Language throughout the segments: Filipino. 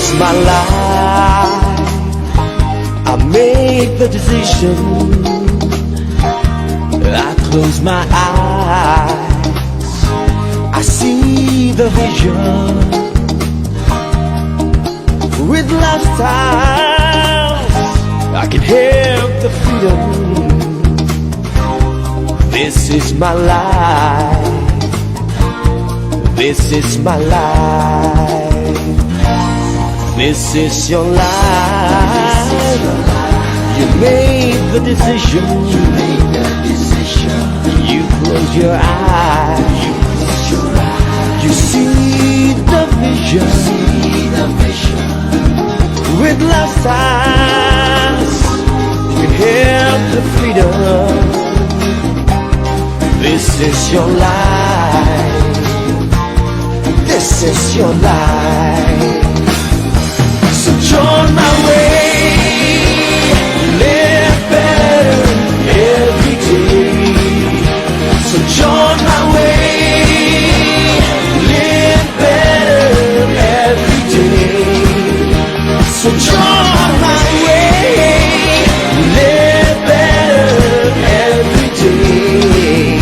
is my life. I made the decision. I close my eyes, I see the vision. With lifestyle, I can have the freedom. This is my life. This is my life. This is your life. You made the decision. You close your eyes. You see the vision. With lifestyle, you have the freedom. This is your life. This is your life. So join my way. Live better every day. So join my way. Live better every day. So join my way. Live better every day.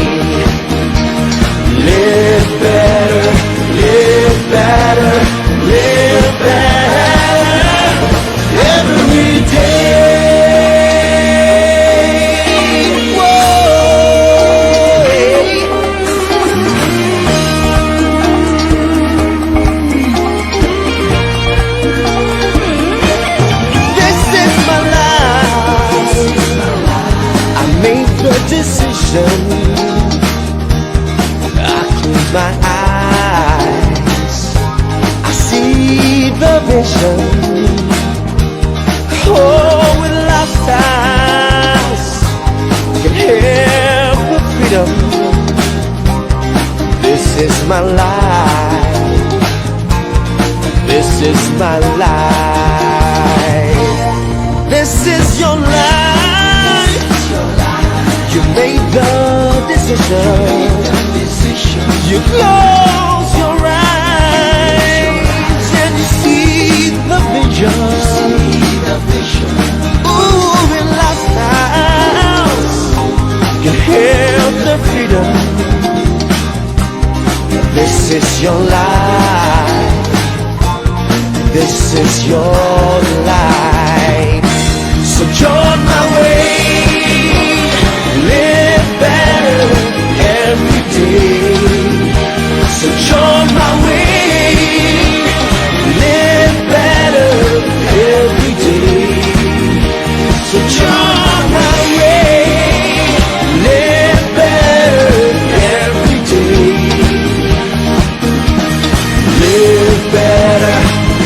Live better, live better, live better every day. Whoa. This is my life. I made the decision. My eyes, I see the vision. Oh, with lifestyles, you have the freedom. This is my life. This is my life. This is your life. You made the decision. You close your eyes and you see the vision. Ooh, in lifestyles, you have the freedom. This is your life. This is your life. So join my way. Live better every day. So join my way, live better every day. So join my way, live better every day. Live better,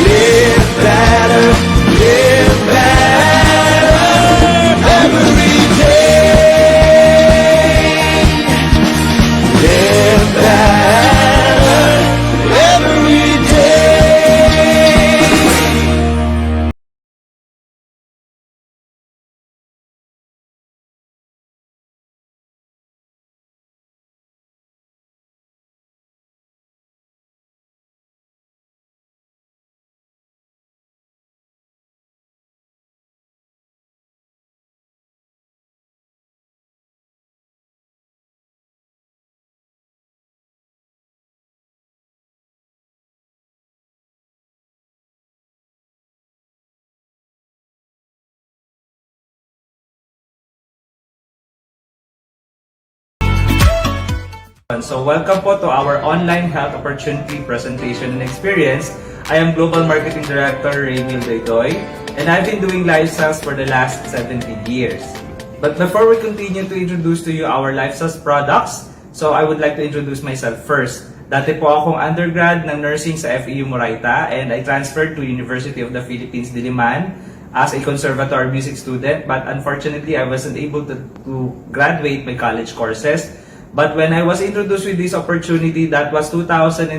live better, live better every day. Live better. So welcome po to our online health opportunity presentation and experience. I am Global Marketing Director Raymil Daydoy, and I've been doing lifestyles for the last 17 years. But before we continue to introduce to you our lifestyles products, so I would like to introduce myself first. Dati po akong undergrad ng nursing sa FEU Moraita, and I transferred to University of the Philippines Diliman as a conservatory music student, but unfortunately I wasn't able to graduate my college courses. But when I was introduced with this opportunity, that was 2003,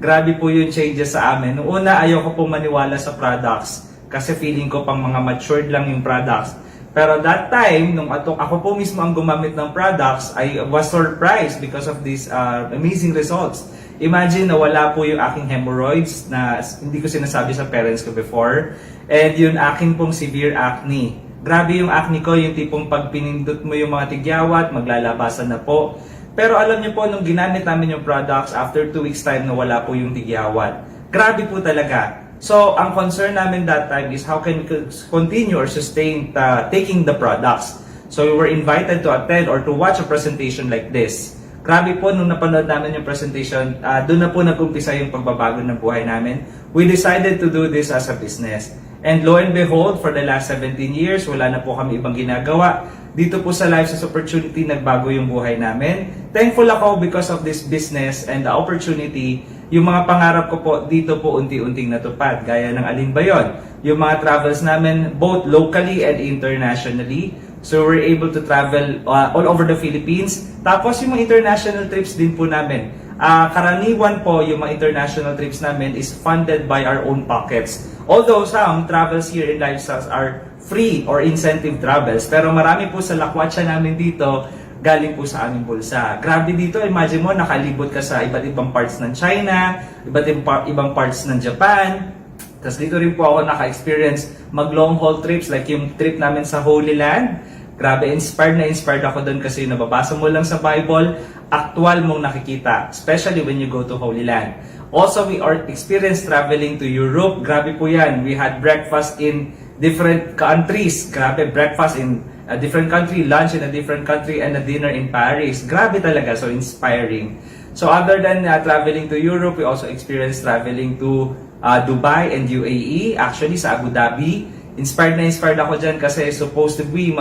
grabe po yung changes sa amin. Noong una, ayoko po maniwala sa products kasi feeling ko pang mga matured lang yung products. Pero that time, nung ako po mismo ang gumamit ng products, I was surprised because of these amazing results. Imagine na wala po yung aking hemorrhoids na hindi ko sinasabi sa parents ko before. And yung aking pong severe acne. Grabe yung acne ko, yung tipong pag pinindot mo yung mga tigyawat, maglalabasan na po. Pero alam niyo po, nung ginamit namin yung products, after 2 weeks time na wala po yung tigyawat. Grabe po talaga. So, ang concern namin that time is how can we continue or sustain taking the products. So, we were invited to attend or to watch a presentation like this. Grabe po, nung napanood namin yung presentation, doon na po nag-umpisa yung pagbabago ng buhay namin. We decided to do this as a business. And lo and behold, for the last 17 years, wala na po kami ibang ginagawa. Dito po sa Lifestyle Opportunity, nagbago yung buhay namin. Thankful ako because of this business and the opportunity. Yung mga pangarap ko po, dito po unti-unting natupad. Gaya ng alin ba yun? Yung mga travels namin, both locally and internationally. So we're able to travel all over the Philippines. Tapos yung mga international trips din po namin. Karaniwan po yung mga international trips namin is funded by our own pockets. Although some travels here in Lifestyles are free or incentive travels. Pero marami po sa lakwatsa namin dito galing po sa aming bulsa. Grabe dito, imagine mo, nakalibot ka sa iba't ibang parts ng China, iba't ibang parts ng Japan. Tapos dito rin po ako naka-experience mag-long haul trips like yung trip namin sa Holy Land. Grabe, inspired ako doon kasi nababasa mo lang sa Bible, actual mong nakikita, especially when you go to Holy Land. Also, we are experienced traveling to Europe. Grabe po yan. We had breakfast in different countries. Grabe, breakfast in a different country, lunch in a different country, and a dinner in Paris. Grabe talaga, so inspiring. So other than traveling to Europe, we also experienced traveling to Dubai and UAE, actually sa Abu Dhabi. Inspired ako dyan kasi supposed to be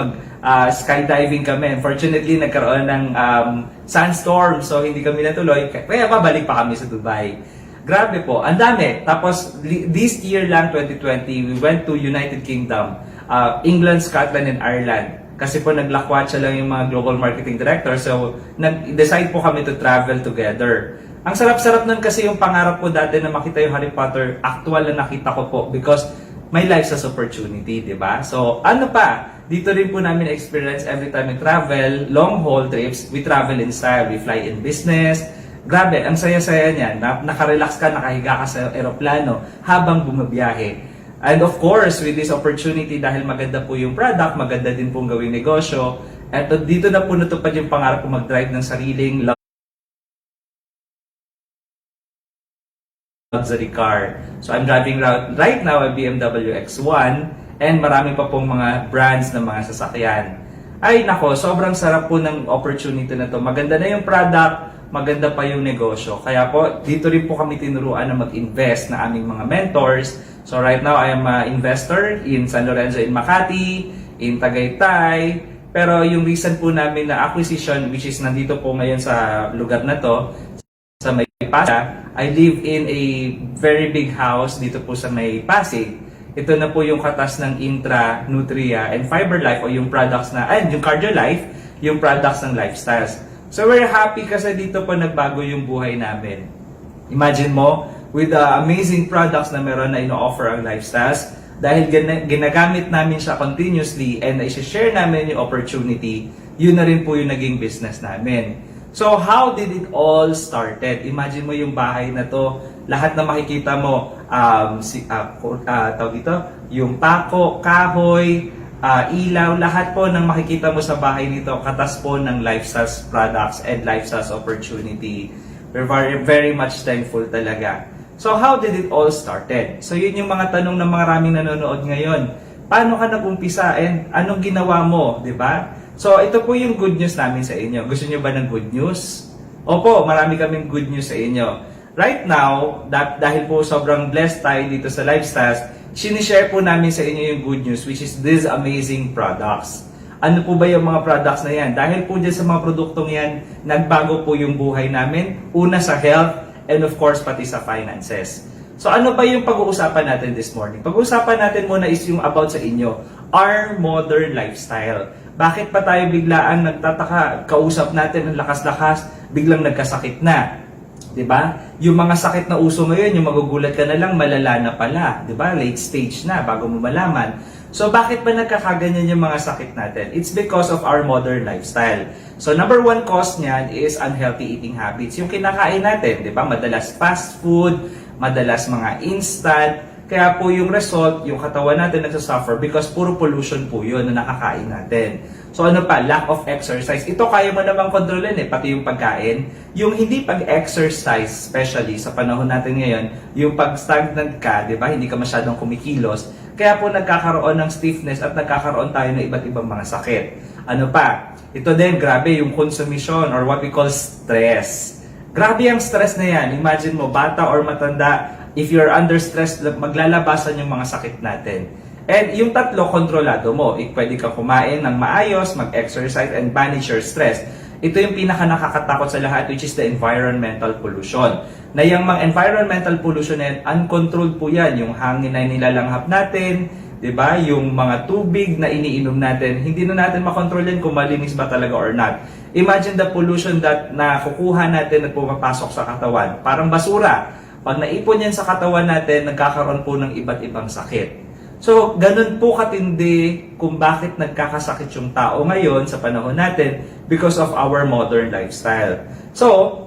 skydiving kami. Unfortunately, nagkaroon ng sandstorm, so hindi kami natuloy. Kaya babalik pa kami sa Dubai. Grabe po, ang dami. Tapos this year lang, 2020, we went to United Kingdom, England, Scotland, and Ireland. Kasi po naglakwatsa lang yung mga global marketing director, so nag-decide po kami to travel together. Ang sarap-sarap nun kasi yung pangarap ko dati na makita yung Harry Potter, actual na nakita ko po because may Lifestyles Opportunity, di ba? So, ano pa? Dito rin po namin experience every time we travel, long haul trips, we travel in style, we fly in business. Grabe, ang saya-saya niyan. Nakarelax ka, nakahiga ka sa eroplano habang bumabiyahe. And of course, with this opportunity, dahil maganda po yung product, maganda din pong gawing negosyo, at dito na po natupad yung pangarap ko mag-drive ng sariling luxury car. So I'm driving right now a BMW X1 and marami pa pong mga brands ng mga sasakyan. Ay nako, sobrang sarap po ng opportunity na to. Maganda na yung product, maganda pa yung negosyo. Kaya po, dito rin po kami tinuruan na mag-invest na aming mga mentors. So right now, I am an investor in San Lorenzo in Makati, in Tagaytay. Pero yung recent po namin na acquisition, which is nandito po ngayon sa lugar na to, sa May Pasig. I live in a very big house dito po sa May Pasig. Ito na po yung katas ng Intra, Nutria, and Fiber Life o yung products na, yung Cardio Life, yung products ng Lifestyles. So we're happy kasi dito po nagbago yung buhay namin. Imagine mo, with the amazing products na meron na ino-offer ang Lifestyles, dahil ginagamit namin siya continuously and i-share namin yung opportunity, yun na rin po yung naging business namin. So, how did it all started? Imagine mo yung bahay na to, lahat na makikita mo, tawag dito, yung pako, kahoy, ilaw, lahat po ng makikita mo sa bahay nito, katas po ng Lifestyles products and Lifestyles Opportunity. We're very, very much thankful talaga. So, how did it all started? So, yun yung mga tanong ng maraming nanonood ngayon. Paano ka nag-umpisa and anong ginawa mo, di ba? So, ito po yung good news namin sa inyo. Gusto nyo ba ng good news? Opo, marami kaming good news sa inyo. Right now, dahil po sobrang blessed tayo dito sa Lifestyles, sinishare po namin sa inyo yung good news, which is these amazing products. Ano po ba yung mga products na yan? Dahil po dyan sa mga produktong yan, nagbago po yung buhay namin. Una sa health, and of course, pati sa finances. So, ano ba yung pag-uusapan natin this morning? Pag-uusapan natin muna is yung about sa inyo, our modern lifestyle. Bakit pa tayo biglaan nagtataka, kausap natin ang lakas-lakas, biglang nagkasakit na? 'Di ba? Yung mga sakit na uso ngayon, yung magugulat ka na lang, malala na pala. 'Di ba? Late stage na bago mo malaman. So bakit ba nagkakaganyan yung mga sakit natin? It's because of our modern lifestyle. So number one cause niyan is unhealthy eating habits. Yung kinakain natin, 'di ba? Madalas fast food, madalas mga instant. Kaya po yung result, yung katawan natin nagsasuffer because puro pollution po yun na nakakain natin. So ano pa, lack of exercise. Ito kaya mo namang kontrolin pati yung pagkain. Yung hindi pag-exercise, especially sa panahon natin ngayon, yung pag-stagnant ka, di ba, hindi ka masyadong kumikilos, kaya po nagkakaroon ng stiffness at nagkakaroon tayo ng iba't ibang mga sakit. Ano pa, ito din, grabe, yung consumption or what we call stress. Grabe ang stress na yan. Imagine mo, bata or matanda, if you're under stress, maglalabasan yung mga sakit natin. And yung tatlo, kontrolado mo. Pwede ka kumain ng maayos, mag-exercise, and manage your stress. Ito yung pinaka nakakatakot sa lahat, which is the environmental pollution. Na yung mga environmental pollution na yan, uncontrolled po yan. Yung hangin na nilalanghap natin, di ba? Yung mga tubig na iniinom natin, hindi na natin makontrol yan kung malinis ba talaga or not. Imagine the pollution that nakukuha natin at pumapasok sa katawan. Parang basura. Pag naipon yan sa katawan natin, nagkakaroon po ng iba't ibang sakit. So, ganun po katindi kung bakit nagkakasakit yung tao ngayon sa panahon natin because of our modern lifestyle. So,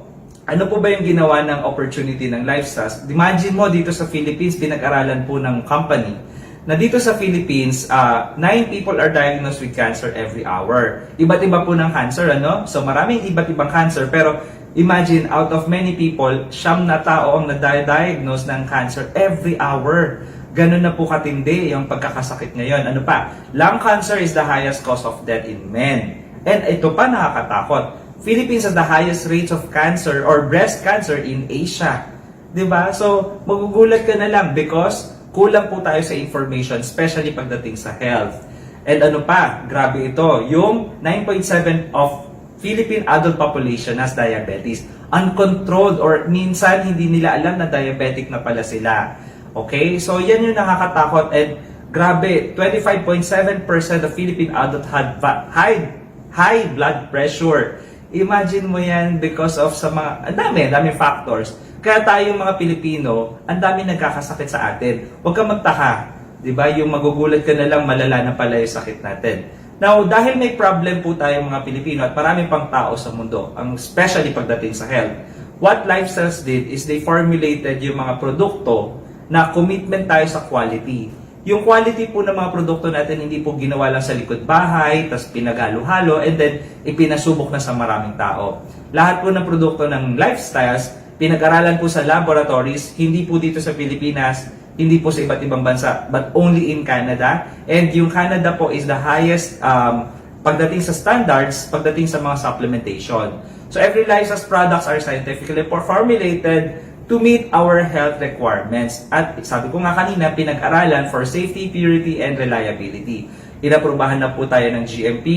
ano po ba yung ginawa ng opportunity ng lifestyles? Imagine mo dito sa Philippines, pinag-aralan po ng company na dito sa Philippines, 9 people are diagnosed with cancer every hour. Iba't iba po ng cancer, ano? So, maraming iba't ibang cancer, pero imagine, out of many people, 9 na tao ang na-diagnose ng cancer every hour. Ganun na po katindi yung pagkakasakit ngayon. Ano pa? Lung cancer is the highest cause of death in men. And ito pa nakakatakot. Philippines has the highest rates of cancer or breast cancer in Asia. 'Di ba? So, magugulat ka na lang because kulang po tayo sa information, especially pagdating sa health. And ano pa? Grabe ito. Yung 9.7 of Philippine adult population has diabetes. Uncontrolled or minsan hindi nila alam na diabetic na pala sila. Okay? So, yan yung nakakatakot. And grabe, 25.7% of Philippine adult had high blood pressure. Imagine mo yan because of sa mga, ang dami factors. Kaya tayong mga Pilipino, ang dami nagkakasakit sa atin. Huwag kang magtaka. Diba? Yung magugulat ka na lang, malala na pala yung sakit natin. Now, dahil may problem po tayong mga Pilipino at maraming pang tao sa mundo, especially pagdating sa health, what Lifestyles did is they formulated yung mga produkto na commitment tayo sa quality. Yung quality po ng mga produkto natin hindi po ginawa lang sa likod bahay, tas pinaghalo-halo, and then ipinasubok na sa maraming tao. Lahat po ng produkto ng Lifestyles, pinag-aralan po sa laboratories, hindi po dito sa Pilipinas, hindi po sa iba't ibang bansa, but only in Canada. And yung Canada po is the highest pagdating sa standards, pagdating sa mga supplementation. So every Lifestyles products are scientifically formulated to meet our health requirements. At sabi ko nga kanina, pinag-aralan for safety, purity, and reliability. Inaprubahan na po tayo ng GMP,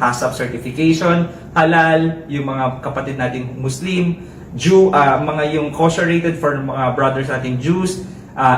HACCP certification, halal, yung mga kapatid nating Muslim, Jew, mga yung kosher rated for mga brothers nating Jews,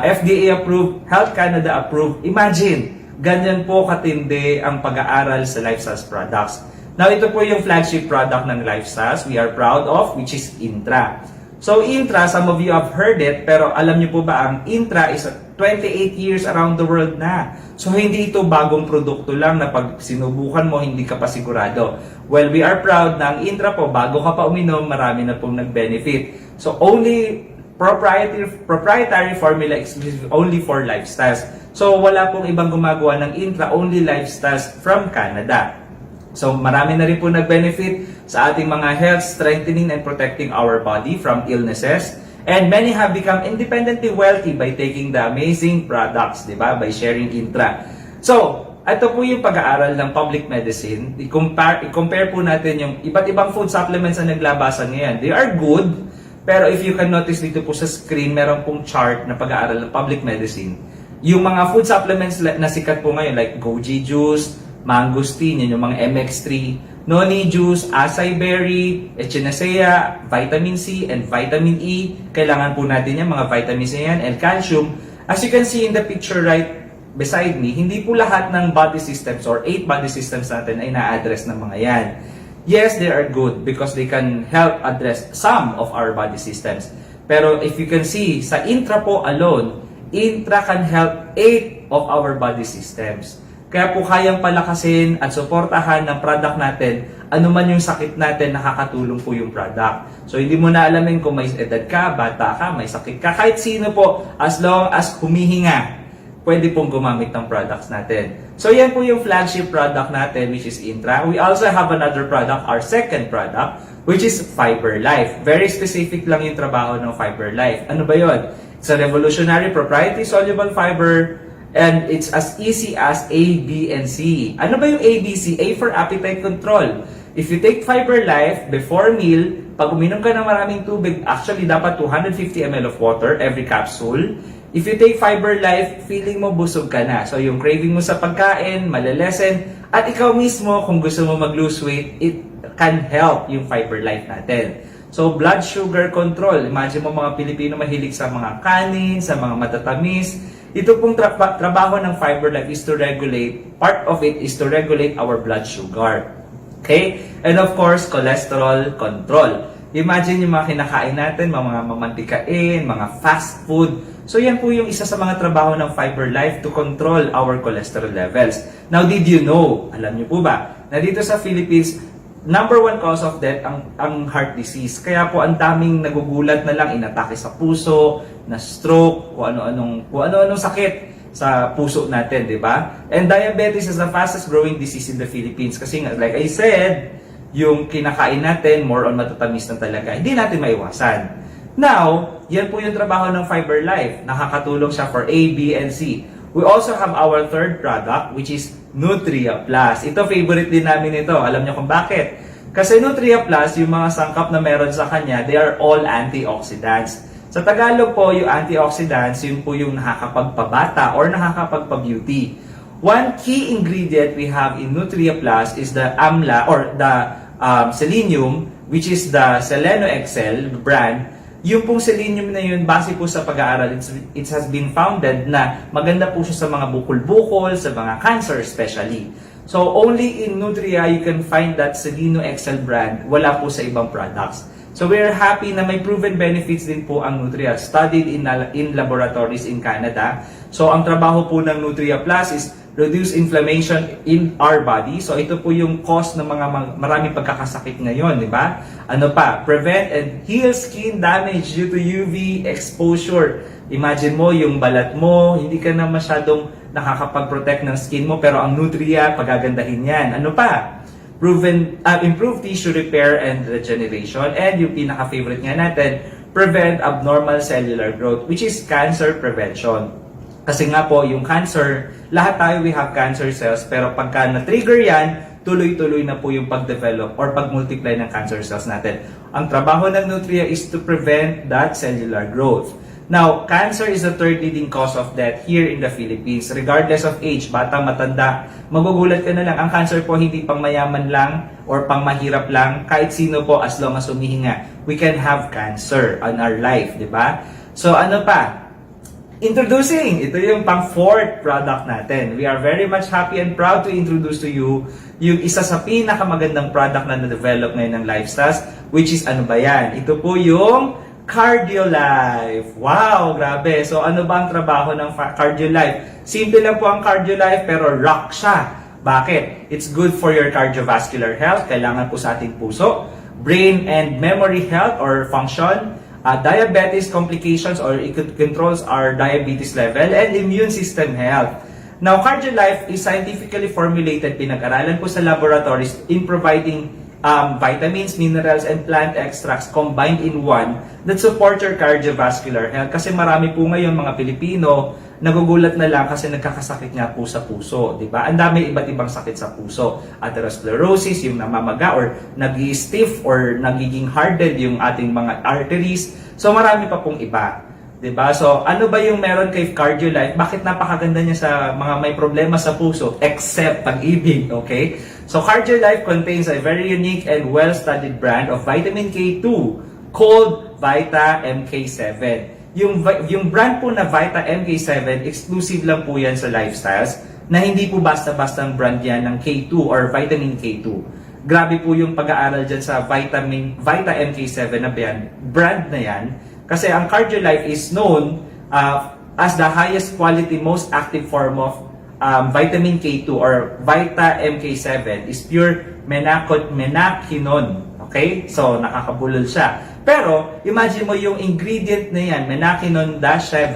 FDA approved, Health Canada approved. Imagine, ganyan po katindi ang pag-aaral sa Lifestyles products. Now, ito po yung flagship product ng Lifestyles we are proud of, which is Intra. So, Intra, some of you have heard it, pero alam niyo po ba, ang Intra is 28 years around the world na. So, hindi ito bagong produkto lang na pag sinubukan mo, hindi ka pa sigurado. Well, we are proud na ang Intra po, bago ka pa uminom, marami na pong nag-benefit. So, only proprietary formula exclusive only for Lifestyles. So, wala pong ibang gumagawa ng Intra, only Lifestyles from Canada. So, marami na rin po nag-benefit sa ating mga health, strengthening and protecting our body from illnesses. And many have become independently wealthy by taking the amazing products, di ba? By sharing Intra. So, ito po yung pag-aaral ng public medicine. I-compare po natin yung iba't ibang food supplements na naglabasan ngayon. They are good, pero if you can notice dito po sa screen, meron pong chart na pag-aaral ng public medicine. Yung mga food supplements na sikat po ngayon, like Goji Juice, Mangosteen, yun yung mga MX3, Noni Juice, Acai Berry, Echinacea, Vitamin C, and Vitamin E. Kailangan po natin yan, mga vitamins na yan, and calcium. As you can see in the picture right beside me, hindi po lahat ng body systems or 8 body systems natin ay na-address ng mga yan. yes, they are good because they can help address some of our body systems. Pero if you can see, sa intra po alone, intra can help 8 of our body systems. Kaya po kayang palakasin at suportahan ng product natin, ano man yung sakit natin, nakakatulong po yung product. So hindi mo na alamin kung may edad ka, bata ka, may sakit ka, kahit sino po, as long as humihinga, pwede pong gumamit ng products natin. So yan po yung flagship product natin, which is Intra. We also have another product, our second product, which is Fiber Life. Very specific lang yung trabaho ng Fiber Life. Ano ba yun? It's a revolutionary proprietary soluble fiber, and it's as easy as A, B, and C. Ano ba yung A, B, C? A for appetite control. If you take Fiber Life before meal, pag uminom ka ng maraming tubig, actually dapat 250 ml of water every capsule. If you take Fiber Life, feeling mo busog ka na. So yung craving mo sa pagkain, malalesen. At ikaw mismo, kung gusto mo mag-lose weight, it can help yung Fiber Life natin. So blood sugar control. Imagine mo mga Pilipino mahilig sa mga kanin, sa mga matatamis. Ito pong trabaho ng Fiber Life is to regulate, part of it is to regulate our blood sugar. Okay? And of course, cholesterol control. Imagine yung mga kinakain natin, mga mamantikain, mga fast food. So yan po yung isa sa mga trabaho ng Fiber Life to control our cholesterol levels. Now, did you know, alam niyo po ba, na dito sa Philippines, number 1 cause of death ang heart disease. Kaya po ang daming nagugulat na lang, inatake sa puso, na stroke, kung ano-anong sakit sa puso natin, di ba? And diabetes is the fastest growing disease in the Philippines. Kasi nga, like I said, yung kinakain natin, more on matatamis na talaga. Hindi natin maiwasan. Now, yan po yung trabaho ng Fiber Life. Nakakatulong siya for A, B, and C. We also have our third product, which is Nutria Plus. Ito, favorite din namin ito. Alam niyo kung bakit? Kasi Nutria Plus, yung mga sangkap na meron sa kanya, they are all antioxidants. Sa Tagalog po, yung antioxidants, yun po yung nakakapagpabata or nakakapagpa-beauty. One key ingredient we have in Nutria Plus is the amla or the selenium, which is the Seleno Excel brand. Yung pong selenium na yun, base po sa pag-aaral, it has been founded na maganda po siya sa mga bukol-bukol, sa mga cancer especially. So, only in Nutria you can find that Seleno Excel brand. Wala po sa ibang products. So, we're happy na may proven benefits din po ang Nutria, studied in laboratories in Canada. So, ang trabaho po ng Nutria Plus is reduce inflammation in our body. So, ito po yung cause ng mga maraming pagkakasakit ngayon, di ba? Ano pa? Prevent and heal skin damage due to UV exposure. Imagine mo, yung balat mo, hindi ka na masyadong nakakapag-protect ng skin mo, pero ang Nutria, pagagandahin yan. Ano pa? Improve tissue repair and regeneration. And yung pinaka-favorite nga natin, prevent abnormal cellular growth, which is cancer prevention. Kasi nga po, yung cancer, lahat tayo we have cancer cells, pero pagka na-trigger yan, tuloy-tuloy na po yung pag-develop or pag-multiply ng cancer cells natin. Ang trabaho ng Nutria is to prevent that cellular growth. Now, cancer is the third leading cause of death here in the Philippines. Regardless of age, bata, matanda, magugulat ka na lang. Ang cancer po hindi pang mayaman lang or pang mahirap lang. Kahit sino po, as long as humihinga, we can have cancer on our life, di ba? So, ano pa? Introducing! Ito yung pang-fourth product natin. We are very much happy and proud to introduce to you yung isa sa pinakamagandang product na na-develop ngayon ng Lifestyles, which is ano ba yan? Ito po yung CardioLife. Wow, grabe. So ano ba ang trabaho ng CardioLife? Simple lang po ang CardioLife pero rock siya. Bakit? It's good for your cardiovascular health. Kailangan po sa ating puso, brain and memory health or function, diabetes complications or it controls our diabetes level, and immune system health. Now, CardioLife is scientifically formulated, pinag-aralan po sa laboratories in providing vitamins, minerals, and plant extracts combined in one that support your cardiovascular health. Kasi marami po ngayon mga Pilipino nagugulat na lang kasi nagkakasakit nga po sa puso, di ba? Ang dami iba't ibang sakit sa puso. Atherosclerosis, yung namamaga or nag-stiff or nagiging hardened yung ating mga arteries. So marami pa pong iba. Diba? So, ano ba yung meron kay CardioLife? Bakit napakaganda niya sa mga may problema sa puso? Except pag-ibig, okay? So, CardioLife contains a very unique and well-studied brand of vitamin K2 called Vita MK7. Yung brand po na Vita MK7, exclusive lang po yan sa Lifestyles, na hindi po basta-basta ang brand yan ng K2 or vitamin K2. grabe po yung pag-aaral dyan sa Vita MK7 na brand na yan. Kasi ang CardioLife is known as the highest quality, most active form of vitamin K2 or Vita MK7 is pure menaquinone. Okay? So, nakakabulol siya. Pero, imagine mo yung ingredient na yan, menaquinone-7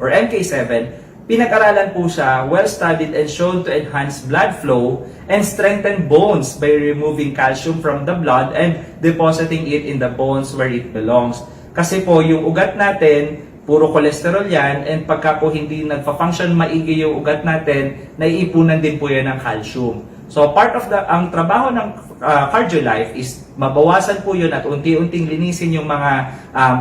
or MK7, pinag-aralan po siya, well-studied and shown to enhance blood flow and strengthen bones by removing calcium from the blood and depositing it in the bones where it belongs. Kasi po, yung ugat natin, puro cholesterol yan, and pagka po hindi nagpa-function maigi yung ugat natin, naiipunan din po yan ng calcium. So, part of ang trabaho ng CardioLife is mabawasan po yun at unti-unting linisin yung mga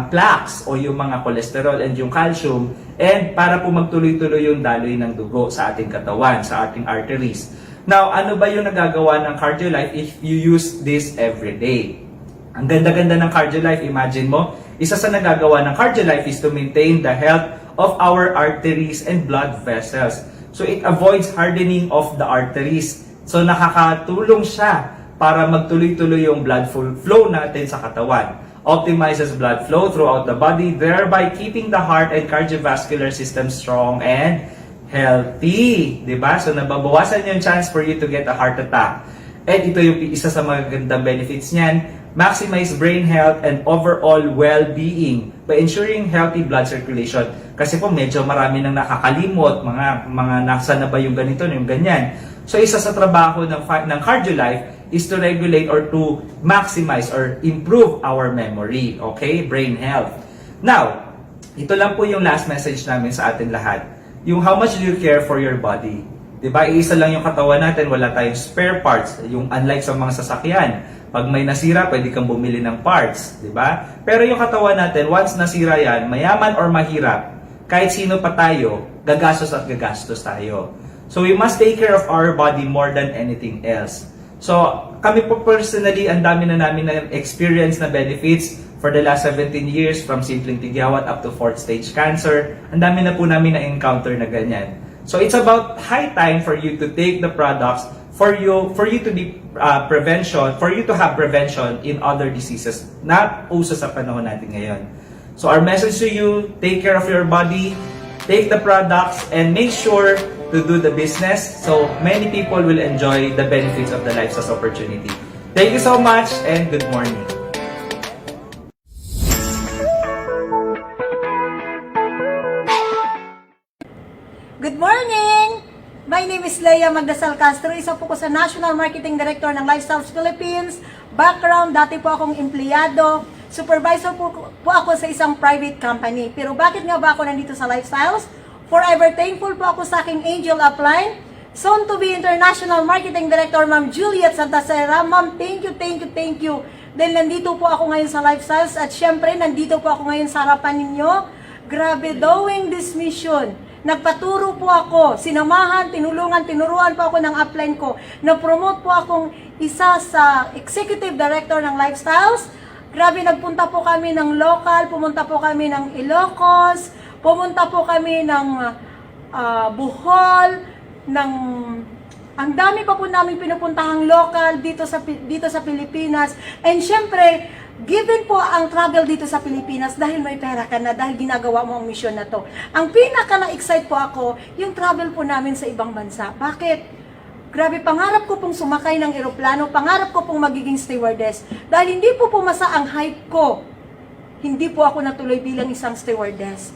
plaques o yung mga cholesterol and yung calcium, and para po magtuloy-tuloy yung daloy ng dugo sa ating katawan, sa ating arteries. Now, ano ba yung nagagawa ng CardioLife if you use this every day? Ang ganda-ganda ng CardioLife, imagine mo, isa sa nagagawa ng CardioLife is to maintain the health of our arteries and blood vessels. So, it avoids hardening of the arteries. So, nakakatulong siya para magtuloy-tuloy yung blood flow natin sa katawan. Optimizes blood flow throughout the body, thereby keeping the heart and cardiovascular system strong and healthy. Diba? So, nababawasan yung chance for you to get a heart attack. And ito yung isa sa magagandang benefits niyan, maximize brain health and overall well-being by ensuring healthy blood circulation. Kasi po medyo marami nang nakakalimot, mga nasa na ba yung ganito, yung ganyan. So isa sa trabaho ng CardioLife is to regulate or to maximize or improve our memory, okay? Brain health. Now, ito lang po yung last message namin sa atin lahat. Yung how much do you care for your body? Diba? Iisa lang yung katawan natin, wala tayong spare parts. Yung unlike sa mga sasakyan, pag may nasira, pwede kang bumili ng parts. Diba? Pero yung katawan natin, once nasira yan, mayaman or mahirap, kahit sino pa tayo, gagastos at gagastos tayo. So we must take care of our body more than anything else. So kami po personally, ang dami na namin na experience na benefits for the last 17 years from simpleng tigyawat up to 4th stage cancer. Ang dami na po namin na-encounter na ganyan. So it's about high time for you to take the products for you to be for you to have prevention in other diseases na uso sa panahon natin ngayon. So our message to you, take care of your body, take the products, and make sure to do the business so many people will enjoy the benefits of the Lifestyle opportunity. Thank you so much and good morning. Good morning! My name is Leia Magdasal Castro. Isa po ko sa National Marketing Director ng Lifestyles Philippines. Background, dati po akong empleyado. Supervisor po ako sa isang private company. Pero bakit nga ba ako nandito sa Lifestyles? Forever thankful po ako sa aking angel upline. Soon to be International Marketing Director, Ma'am Juliet Santasera. Ma'am, thank you. Dahil nandito po ako ngayon sa Lifestyles at syempre nandito po ako ngayon sa harapan ninyo. Grabe, doing this mission. Nagpaturo po ako, sinamahan, tinuruan po ako ng upline ko. Na-promote po akong isa sa Executive Director ng Lifestyles. Grabe, nagpunta po kami ng local, pumunta po kami ng Ilocos, pumunta po kami ng Bohol, ang dami pa po namin pinupuntahang local dito sa Pilipinas. And syempre, given po ang travel dito sa Pilipinas dahil may pera ka na, dahil ginagawa mo ang mission na to. Ang pinaka na-excite po ako, yung travel po namin sa ibang bansa. Bakit? Grabe, pangarap ko pong sumakay ng eroplano, pangarap ko pong magiging stewardess. Dahil hindi po pumasa ang hype ko, hindi po ako natuloy bilang isang stewardess.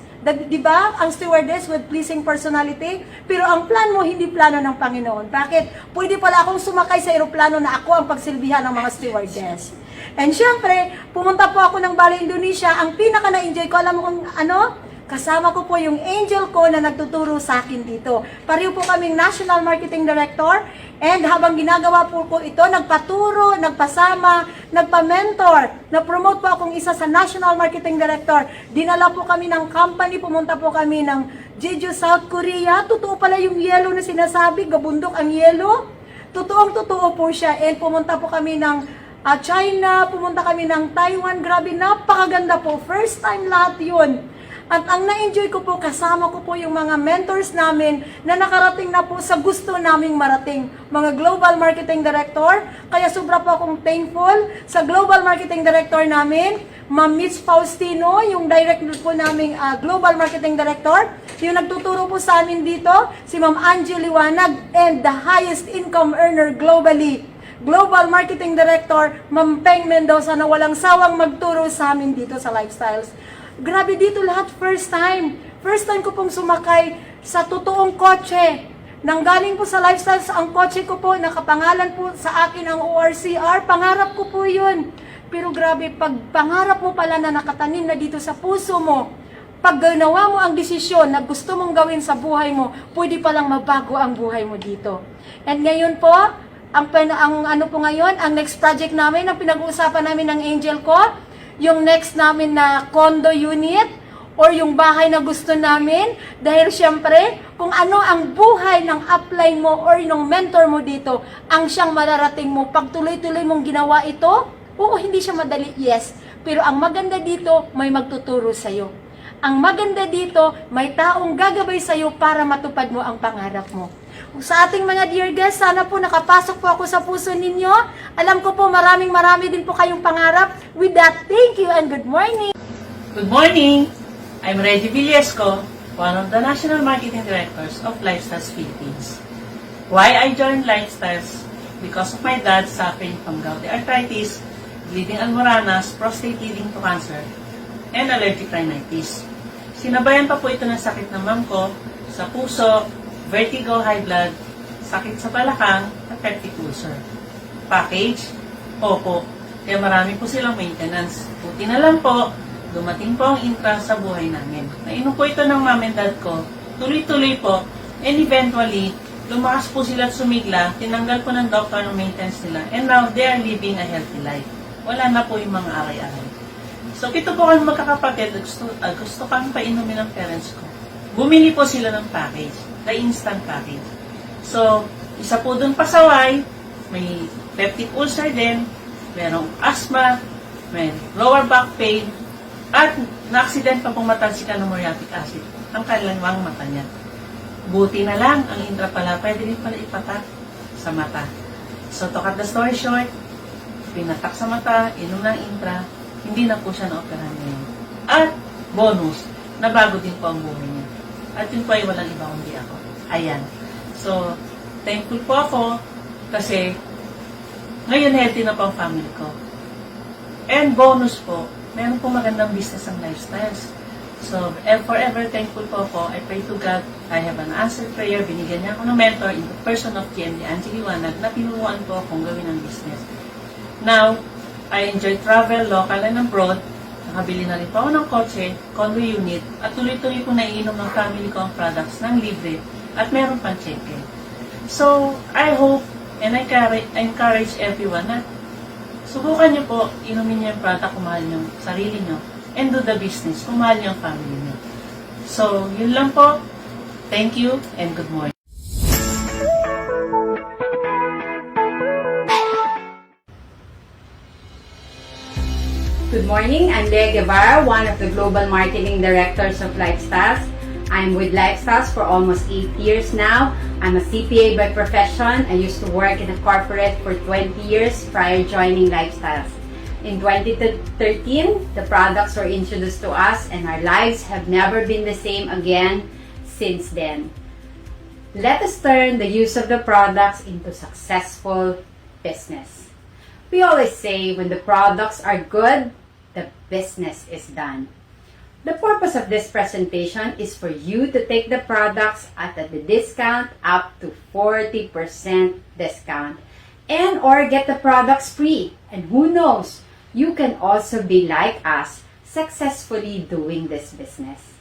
Diba? Ang stewardess with pleasing personality, pero ang plan mo hindi plano ng Panginoon. Bakit? Pwede pala akong sumakay sa eroplano na ako ang pagsilbihan ng mga stewardess. And syempre, pumunta po ako ng Bali, Indonesia. Ang pinaka na-enjoy ko, alam mo kung ano? Kasama ko po yung angel ko na nagtuturo sa akin dito. Pareho po kaming National Marketing Director. And habang ginagawa po ito, nagpaturo, nagpasama, nagpa-mentor. Na-promote po akong isa sa National Marketing Director. Dinala po kami ng company, pumunta po kami ng Jeju, South Korea. Totoo pala yung yellow na sinasabi, gabundok ang yellow. Totoong-totoo po siya. And pumunta po kami ng China, pumunta kami ng Taiwan. Grabe, napakaganda po. First time lahat yun. At ang na-enjoy ko po, kasama ko po yung mga mentors namin na nakarating na po sa gusto naming marating. Mga Global Marketing Director, kaya sobra po akong thankful sa Global Marketing Director namin, Ma'am Mitch Faustino, yung director po naming Global Marketing Director, yung nagtuturo po sa amin dito, si Ma'am Angie Liwanag, and the highest income earner globally, Global Marketing Director, Ma'am Peng Mendoza, na walang sawang magturo sa amin dito sa Lifestyles. Grabe dito lahat, first time. First time ko pong sumakay sa totoong kotse. Nanggaling po sa Lifestyles, ang kotse ko po, nakapangalan po sa akin ang ORCR. Pangarap ko po yun. Pero grabe, pag pangarap mo pala na nakatanim na dito sa puso mo, pag ginawa mo ang desisyon na gusto mong gawin sa buhay mo, pwede palang mabago ang buhay mo dito. And ngayon po, ang next project namin, ang pinag-uusapan namin ng angel ko, yung next namin na condo unit or yung bahay na gusto namin, dahil syempre, kung ano ang buhay ng upline mo or ng mentor mo dito, ang siyang mararating mo. Pag tuloy-tuloy mong ginawa ito, oo, hindi siya madali, yes. Pero ang maganda dito, may magtuturo sa'yo. Ang maganda dito, may taong gagabay sa'yo para matupad mo ang pangarap mo. Sa ating mga dear guests, sana po nakapasok po ako sa puso ninyo. Alam ko po marami din po kayong pangarap. With that, thank you and good morning. Good morning! I'm Reggie Villesco, one of the National Marketing Directors of Lifestyles Philippines. Why I joined Lifestyles? Because of my dad suffering from gouty arthritis, bleeding almoranas, prostate leading to cancer, and allergic rhinitis. Sinabayan pa po ito ng sakit ng mom ko sa puso, vertigo, high blood, sakit sa balakang, at peptic ulcer. Package? Opo. Kaya marami po silang maintenance. Buti na lang po, dumating po ang intra sa buhay namin. Nainom po ito ng mom and dad ko. Tuloy-tuloy po. And eventually, lumakas po sila at sumigla. Tinanggal po ng doctor ng maintenance nila. And now, they are living a healthy life. Wala na po yung mga aray-aray. So, ito po kami magkakapatid. Gusto kami painumin ng parents ko. Bumili po sila ng package. The instant package. So, isa po dun pasaway, may peptic ulcer din, merong asthma, may lower back pain, at na-accident pa pong matalsikan ng muriatic acid ang kanilang mata niya. Buti na lang, ang intra pala, pwede rin pala ipatak sa mata. So, to cut the story short, pinatak sa mata, inom ng intra, hindi na po siya na-operahan ngayon. At, bonus, nabago din po ang buhay niya. At yun po ay walang iba kundi ako. Ayan. So, thankful po ako kasi ngayon healthy na po ang family ko. And bonus po, meron po magandang business ang Lifestyles. So, forever thankful po ako. I pray to God, I have an answered prayer. Binigyan niya ako ng mentor in the person of GMD Angie Liwanag na tinuruan po akong gawin ang business. Now, I enjoy travel, local and abroad. Nakabili na rin po ako ng kotse, condo unit, at tuloy-tuloy po naiinom ng family ko ang products ng libre at meron pang cheque. So, I hope and I encourage everyone na subukan niyo po, inumin niyo yung product kung mahal niyo sarili niyo and do the business kung mahal niyo ang family niyo. So, yun lang po. Thank you and good morning. Good morning, I'm Lea Guevara, one of the Global Marketing Directors of Lifestyles. I'm with Lifestyles for almost 8 years now. I'm a CPA by profession. I used to work in a corporate for 20 years prior joining Lifestyles. In 2013, the products were introduced to us and our lives have never been the same again since then. Let us turn the use of the products into successful business. We always say when the products are good, the business is done. The purpose of this presentation is for you to take the products at a discount up to 40% discount and or get the products free. And who knows, you can also be like us, successfully doing this business.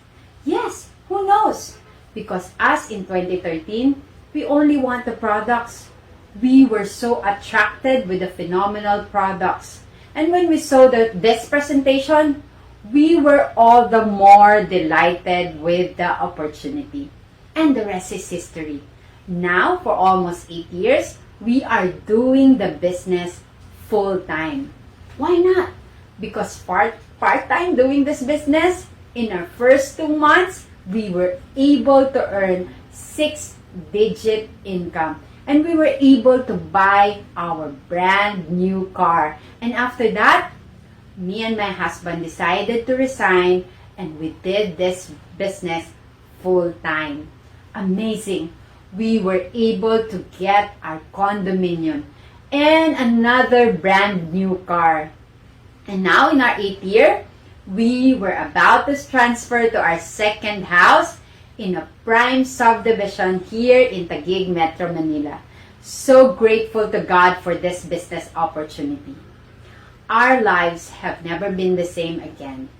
Yes, who knows? Because us in 2013, we only want the products. We were so attracted with the phenomenal products. And when we saw this presentation, we were all the more delighted with the opportunity. And the rest is history. Now, for almost 8 years, we are doing the business full-time. Why not? Because part-time doing this business In our first 2 months, we were able to earn 6-digit income. And we were able to buy our brand new car. And after that, me and my husband decided to resign and we did this business full time. Amazing. We were able to get our condominium and another brand new car. And now in our 8th year, we were about to transfer to our second house in a prime subdivision here in Taguig, Metro Manila. So grateful to God for this business opportunity. Our lives have never been the same again.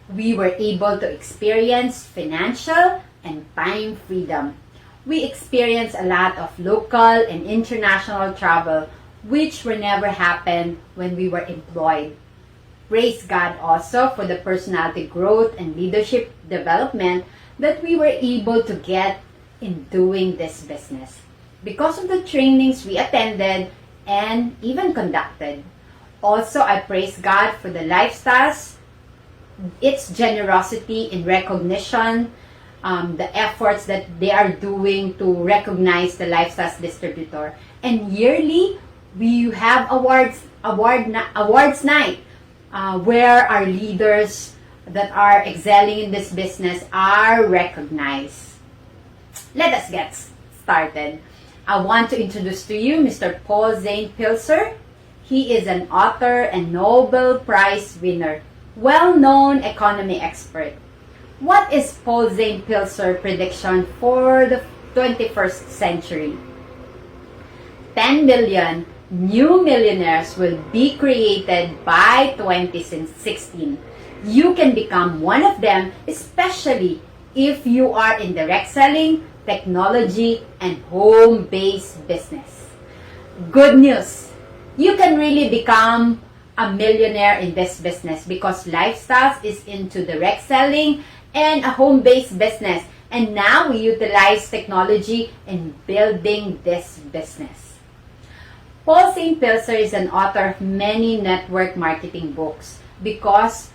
We were able to experience financial and time freedom. We experienced a lot of local and international travel, which were never happened when we were employed. Praise God also for the personality growth and leadership development that we were able to get in doing this business because of the trainings we attended and even conducted. Also, I praise God for the Lifestyles, its generosity in recognition, the efforts that they are doing to recognize the Lifestyles distributor. And yearly, we have awards night, where our leaders that are excelling in this business are recognized. Let us get started. I want to introduce to you Mr. Paul Zane Pilzer. He is an author and Nobel Prize winner, well-known economy expert. What is Paul Zane Pilzer prediction for the 21st century? 10 million new millionaires will be created by 2016. You can become one of them, especially if you are in direct selling, technology, and home-based business. Good news! You can really become a millionaire in this business because Lifestyles is into direct selling and a home-based business. And now we utilize technology in building this business. Paul Zane Pilzer is an author of many network marketing books because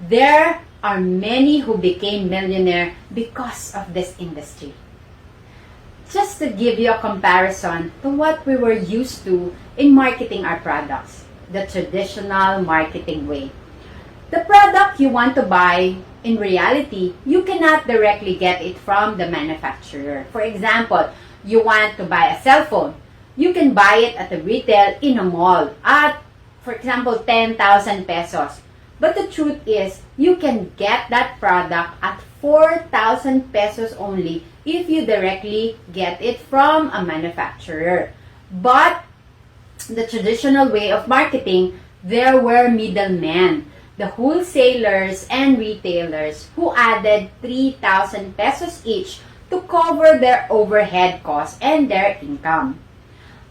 there are many who became millionaire because of this industry. Just to give you a comparison to what we were used to in marketing our products, the traditional marketing way. The product you want to buy, in reality, you cannot directly get it from the manufacturer. For example, you want to buy a cell phone. You can buy it at a retail in a mall at, for example, 10,000 pesos. But the truth is, you can get that product at 4,000 pesos only if you directly get it from a manufacturer. But the traditional way of marketing, there were middlemen, the wholesalers and retailers who added 3,000 pesos each to cover their overhead costs and their income.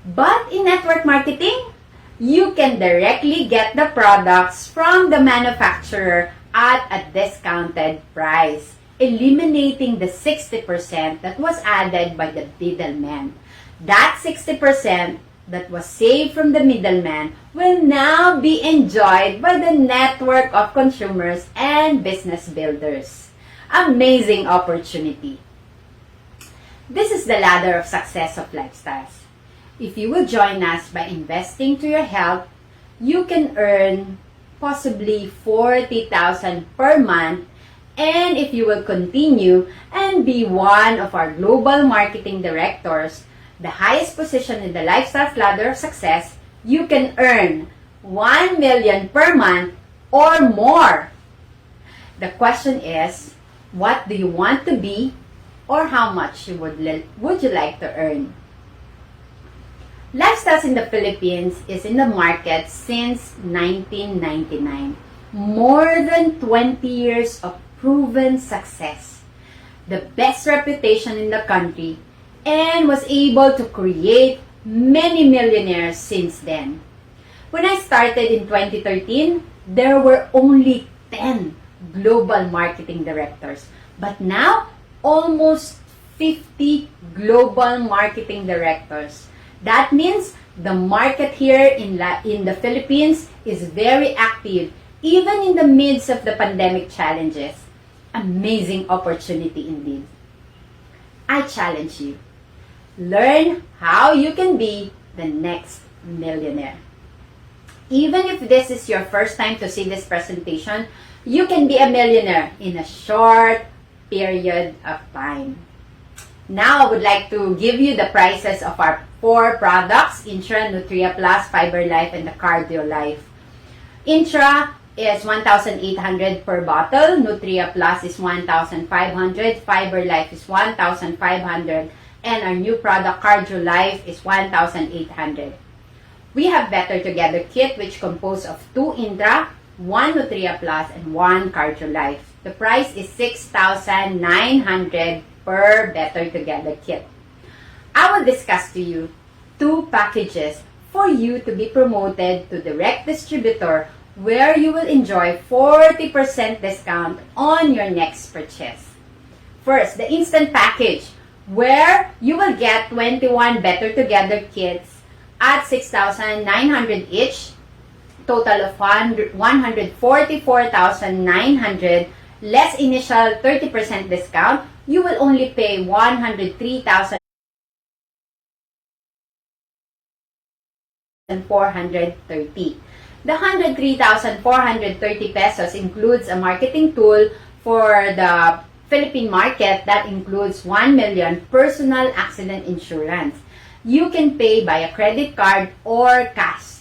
But in network marketing, you can directly get the products from the manufacturer at a discounted price, eliminating the 60% that was added by the middleman. That 60% that was saved from the middleman will now be enjoyed by the network of consumers and business builders. Amazing opportunity. This is the ladder of success of Lifestyles. If you will join us by investing to your health, you can earn possibly 40,000 per month. And if you will continue and be one of our global marketing directors, the highest position in the Lifestyles ladder of success, you can earn 1 million per month or more. The question is, what do you want to be or how much would you like to earn? Lifestyles in the Philippines is in the market since 1999. More than 20 years of proven success, the best reputation in the country, and was able to create many millionaires since then. When I started in 2013, there were only 10 global marketing directors. But now, almost 50 global marketing directors. That means the market here in the Philippines is very active, even in the midst of the pandemic challenges. amazing opportunity indeed. I challenge you. Learn how you can be the next millionaire. Even if this is your first time to see this presentation, you can be a millionaire in a short period of time. Now, I would like to give you the prices of our 4 products, Intra, Nutria Plus, Fiber Life, and the Cardio Life. Intra is 1,800 per bottle, Nutria Plus is 1,500, Fiber Life is 1,500, and our new product, Cardio Life, is 1,800. We have Better Together Kit, which composed of 2 Intra, 1 Nutria Plus, and 1 Cardio Life. The price is 6,900 per Better Together Kit. I will discuss to you 2 packages for you to be promoted to direct distributor, where you will enjoy 40% discount on your next purchase. First, the instant package, where you will get 21 Better Together kits at 6,900 each, total of 144,900, less initial 30% discount. You will only pay 103,430. The 103,430 pesos includes a marketing tool for the Philippine market that includes 1 million personal accident insurance. You can pay by a credit card or cash.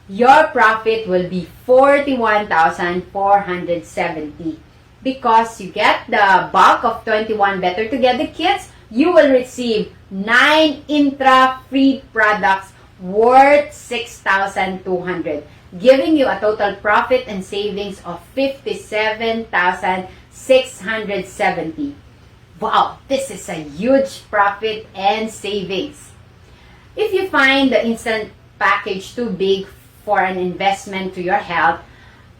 Your profit will be 41,470. Because you get the bulk of 21 Better Together kits, you will receive 9 Intra free products worth 6,200, giving you a total profit and savings of 57,670. Wow, this is a huge profit and savings. If you find the instant package too big for an investment to your health,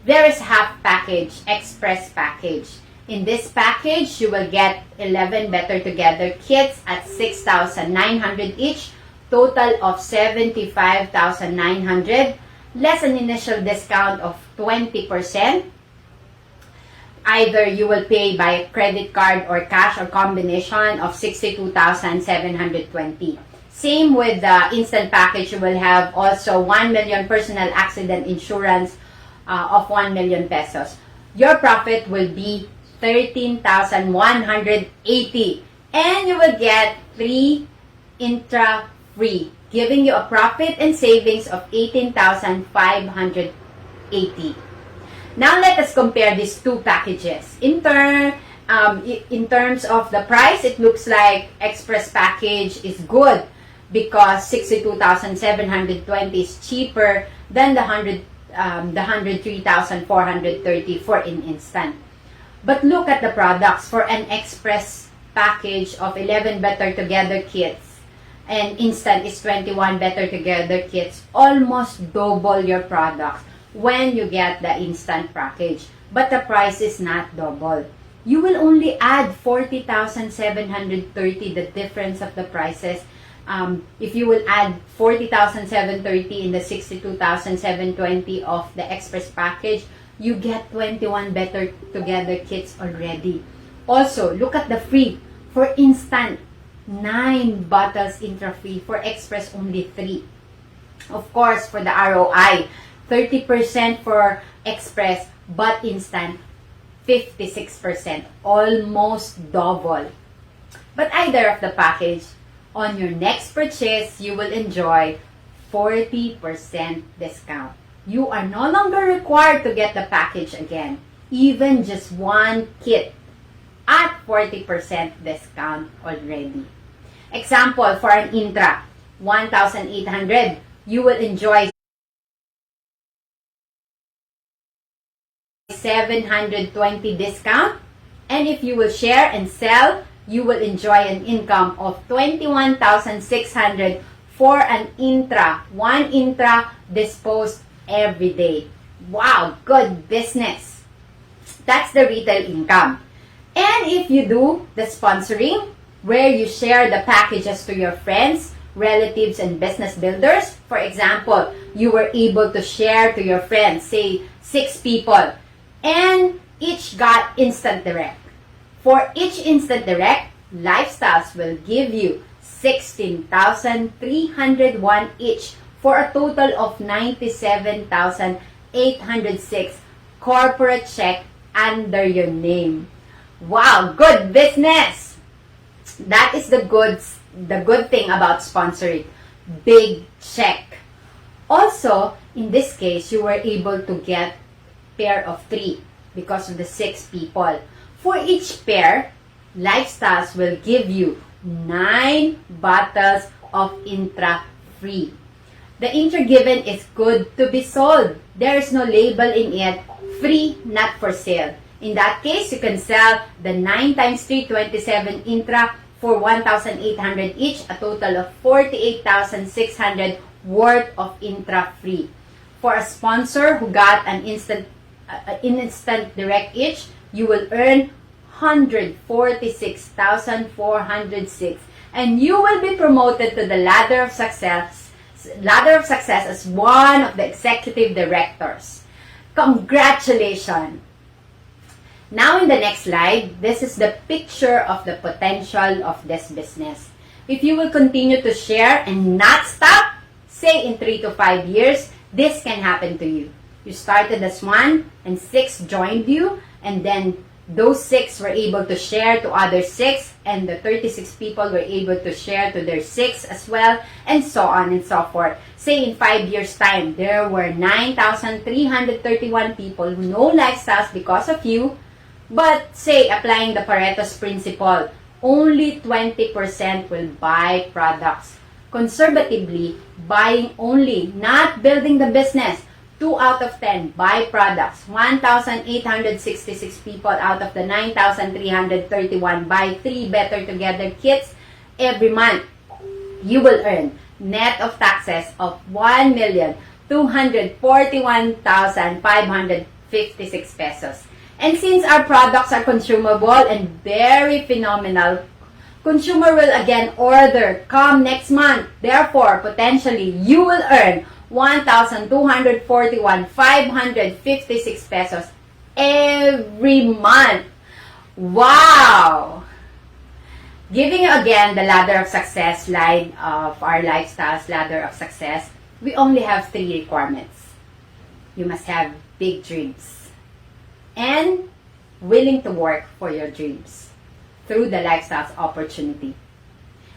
there is half package, express package. In this package, you will get 11 Better Together kits at 6,900 each, total of 75,900, less an initial discount of 20%. Either you will pay by credit card or cash, or combination of 62,720. Same with the instant package, you will have also 1 million personal accident insurance of 1 million pesos. Your profit will be 13,180, and you will get 3 Intra free, giving you a profit and savings of 18,580. Now let us compare these 2 packages. In terms of the price, it looks like express package is good because 62,720 is cheaper than the 103,430 for an instant. But look at the products. For an express package of 11 Better Together kits and instant is 21 Better Together kits, almost double your products when you get the instant package. But the price is not double. You will only add 40,730, the difference of the prices. If you will add 40,730 in the 62,720 of the express package, you get 21 Better Together kits already. Also, look at the free. For instant, 9 bottles Intra free. For express, only 3. Of course, for the ROI, 30% for express, but instant, 56%. Almost double. But either of the package, on your next purchase, you will enjoy 40% discount. You are no longer required to get the package again. Even just 1 kit at 40% discount already. Example, for an Intra, 1,800, you will enjoy 720 discount. And if you will share and sell, you will enjoy an income of 21,600 for an Intra. 1 Intra disposed every day. Wow, good business. That's the retail income. And if you do the sponsoring, where you share the packages to your friends, relatives, and business builders, for example, you were able to share to your friends, say 6 people, and each got instant direct. For each instant direct, Lifestyles will give you 16,301 each for a total of 97,806 corporate check under your name. Wow, good business! That is the good thing about sponsoring. Big check. Also, in this case, you were able to get pair of 3 because of the 6 people. For each pair, Lifestyles will give you 9 bottles of Intra free. The Intra given is good to be sold. There is no label in it. Free, not for sale. In that case, you can sell the 9 times 3, 27 Intra for 1,800 each, a total of 48,600 worth of Intra free. For a sponsor who got an instant direct each, you will earn 146,406, and you will be promoted to the ladder of success as one of the executive directors. Congratulations! Now in the next slide, this is the picture of the potential of this business. If you will continue to share and not stop, say in 3 to 5 years, this can happen to you. You started as 1 and 6 joined you, and then those 6 were able to share to other 6, and the 36 people were able to share to their 6 as well, and so on and so forth. Say in 5 years' time, there were 9,331 people who know Lifestyles because of you, but say applying the Pareto's principle, only 20% will buy products. Conservatively, buying only, not building the business. 2 out of 10 buy products. 1,866 people out of the 9,331 buy 3 Better Together kits every month. You will earn net of taxes of 1,241,556 pesos. And since our products are consumable and very phenomenal, consumer will again order come next month. Therefore, potentially, you will earn 1,241,556 pesos every month. Wow! Giving you again the ladder of success slide of our Lifestyles ladder of success, we only have 3 requirements. You must have big dreams and willing to work for your dreams through the Lifestyles opportunity.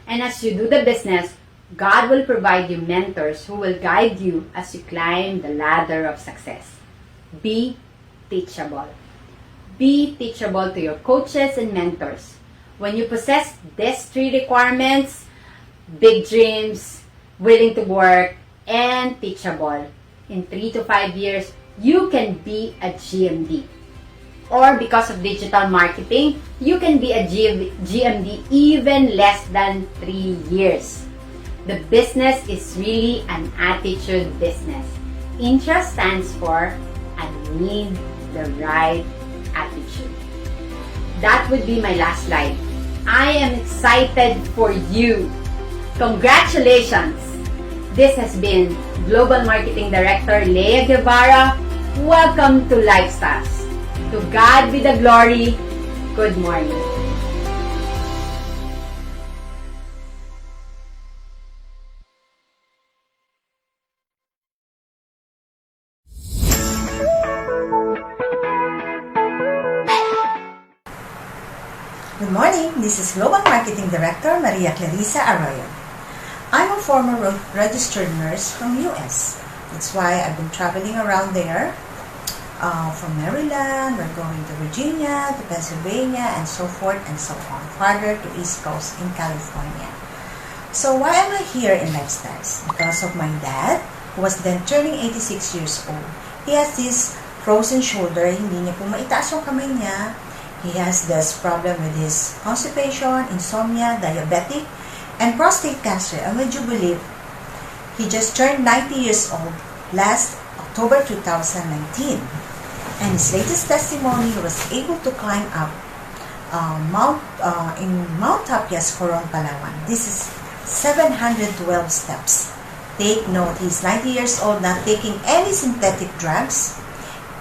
And as you do the business, God will provide you mentors who will guide you as you climb the ladder of success. Be teachable. Be teachable to your coaches and mentors. When you possess these 3 requirements, big dreams, willing to work, and teachable, in 3 to 5 years, you can be a GMD. Or because of digital marketing, you can be a GMD even less than 3 years. The business is really an attitude business. INTRA stands for I need the right attitude. That would be my last slide. I am excited for you. Congratulations! This has been Global Marketing Director Leia Guevara. Welcome to Lifestyles. To God be the glory. Good morning. Good morning, this is Global Marketing Director Maria Clarissa Arroyo. I'm a former registered nurse from US. That's why I've been traveling around there. From Maryland, we're going to Virginia, to Pennsylvania, and so forth and so on, farther to East Coast in California. So why am I here in Lifestyles? Because of my dad, who was then turning 86 years old. He has this frozen shoulder, hindi niya po maitaas yung kamay niya. He has this problem with his constipation, insomnia, diabetic, and prostate cancer. And would you believe, he just turned 90 years old last October 2019. And his latest testimony, he was able to climb up in Mount Tapias, Coron, Palawan. This is 712 steps. Take note, he's 90 years old, not taking any synthetic drugs.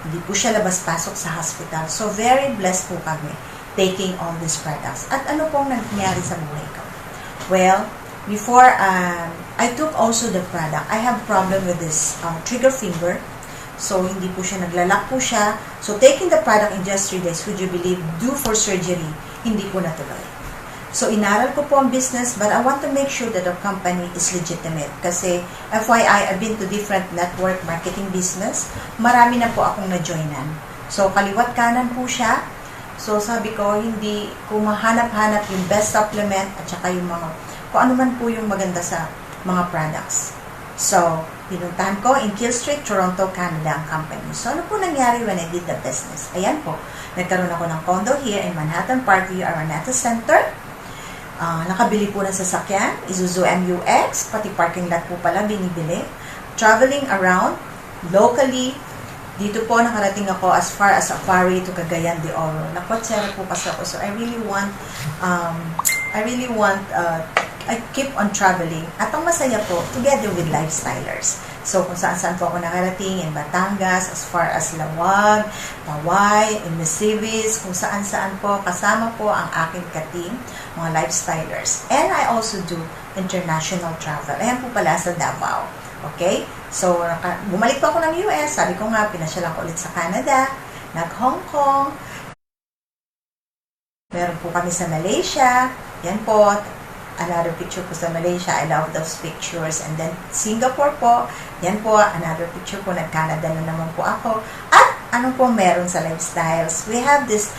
Hindi po siya labas-pasok sa hospital. So, very blessed po kami. taking all these products. At ano pong nangyari sa buhay ko? Well, before I took also the product, I have problem with this trigger finger. So, hindi po siya, naglalak po siya. So, taking the product in just 3 days, would you believe, due for surgery, hindi po natuloy. So, inaral ko po ang business, but I want to make sure that the company is legitimate. Kasi, FYI, I've been to different network marketing business. Marami na po akong na-joinan. So, kaliwat kanan po siya. So, sabi ko, hindi ko mahanap-hanap yung best supplement at saka yung mga, kung ano man po yung maganda sa mga products. So, pinuntahan ko in Kill Street, Toronto, Canada ang company. So, ano po nangyari when I did the business? Ayan po, nagkaroon ako ng condo here in Manhattan Parkview, Araneta Center. Nakabili po ng sasakyan, Isuzu MUX, pati parking lot po pala binibili. Traveling around, locally, dito po nakarating ako as far as Afari to Cagayan de Oro. Nakotsera po kasi ako. So, I keep on traveling. At ang masaya po, together with lifestylers. So, kung saan-saan po ako nakarating, in Batangas, as far as Lawag, Taway, in Mesivis, kung saan-saan po, kasama po ang aking ka-team, mga lifestylers. And I also do international travel. Ayan po pala sa Davao. Okay? So, bumalik po ako ng US. Sabi ko nga, pinasyalan ko ulit sa Canada, nag-Hong Kong. Meron po kami sa Malaysia. Yan po, another picture po sa Malaysia. I love those pictures. And then, Singapore po. Yan po, another picture po. Nag-Canada na naman po ako. At, ano po meron sa Lifestyles? We have this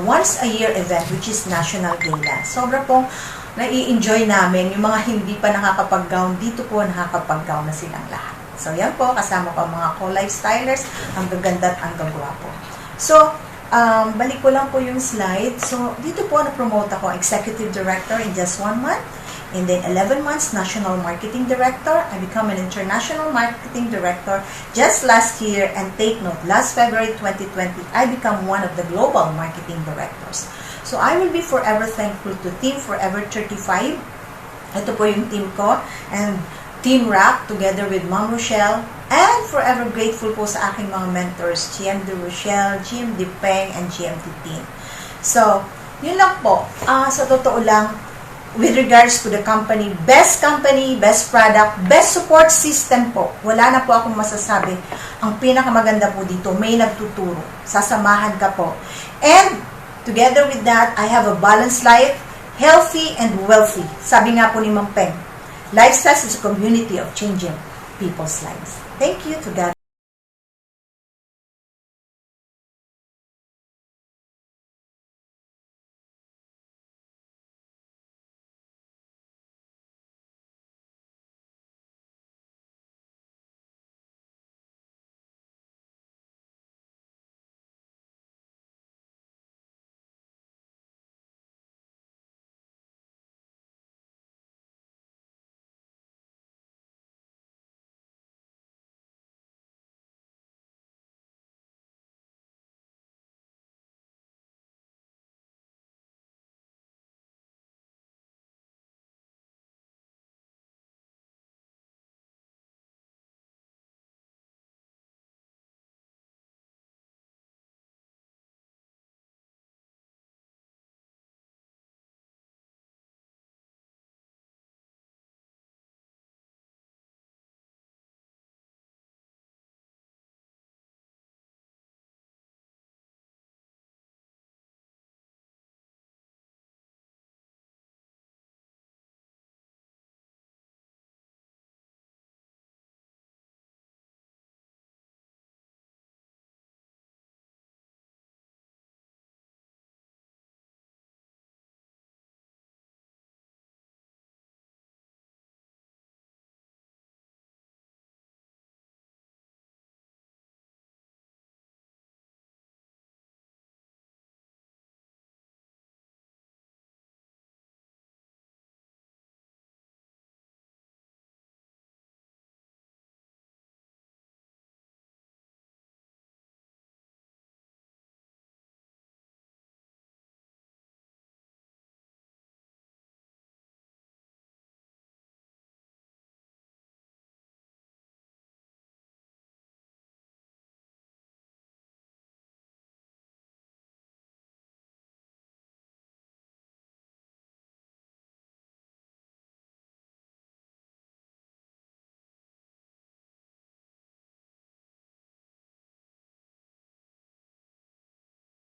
once a year event, which is National Gala. Sobra pong nai-enjoy namin. Yung mga hindi pa nakakapag-gown, dito po nakakapag-gown na silang lahat. So, yan po. Kasama po mga co-lifestylers. Ang gaganda at ang gagwapo. So, balik ko lang po yung slide. So, dito po na-promote ako Executive Director in just 1 month. And then 11 months, National Marketing Director. I become an International Marketing Director just last year. And take note, last February 2020, I become one of the Global Marketing Directors. So, I will be forever thankful to Team Forever 35. Ito po yung team ko. And Team Rock, together with Ma'am Rochelle. And forever grateful po sa aking mga mentors, GM De Rochelle, GM De Peng, and GM De Team. So, yun lang po. Sa totoo lang, with regards to the company, best product, best support system po. Wala na po akong masasabi. Ang pinakamaganda po dito, may nagtuturo. Sasamahan ka po. And, together with that, I have a balanced life, healthy and wealthy. Sabi nga po ni Ma'am Peng, Lifestyles is a community of changing people's lives. Thank you to God.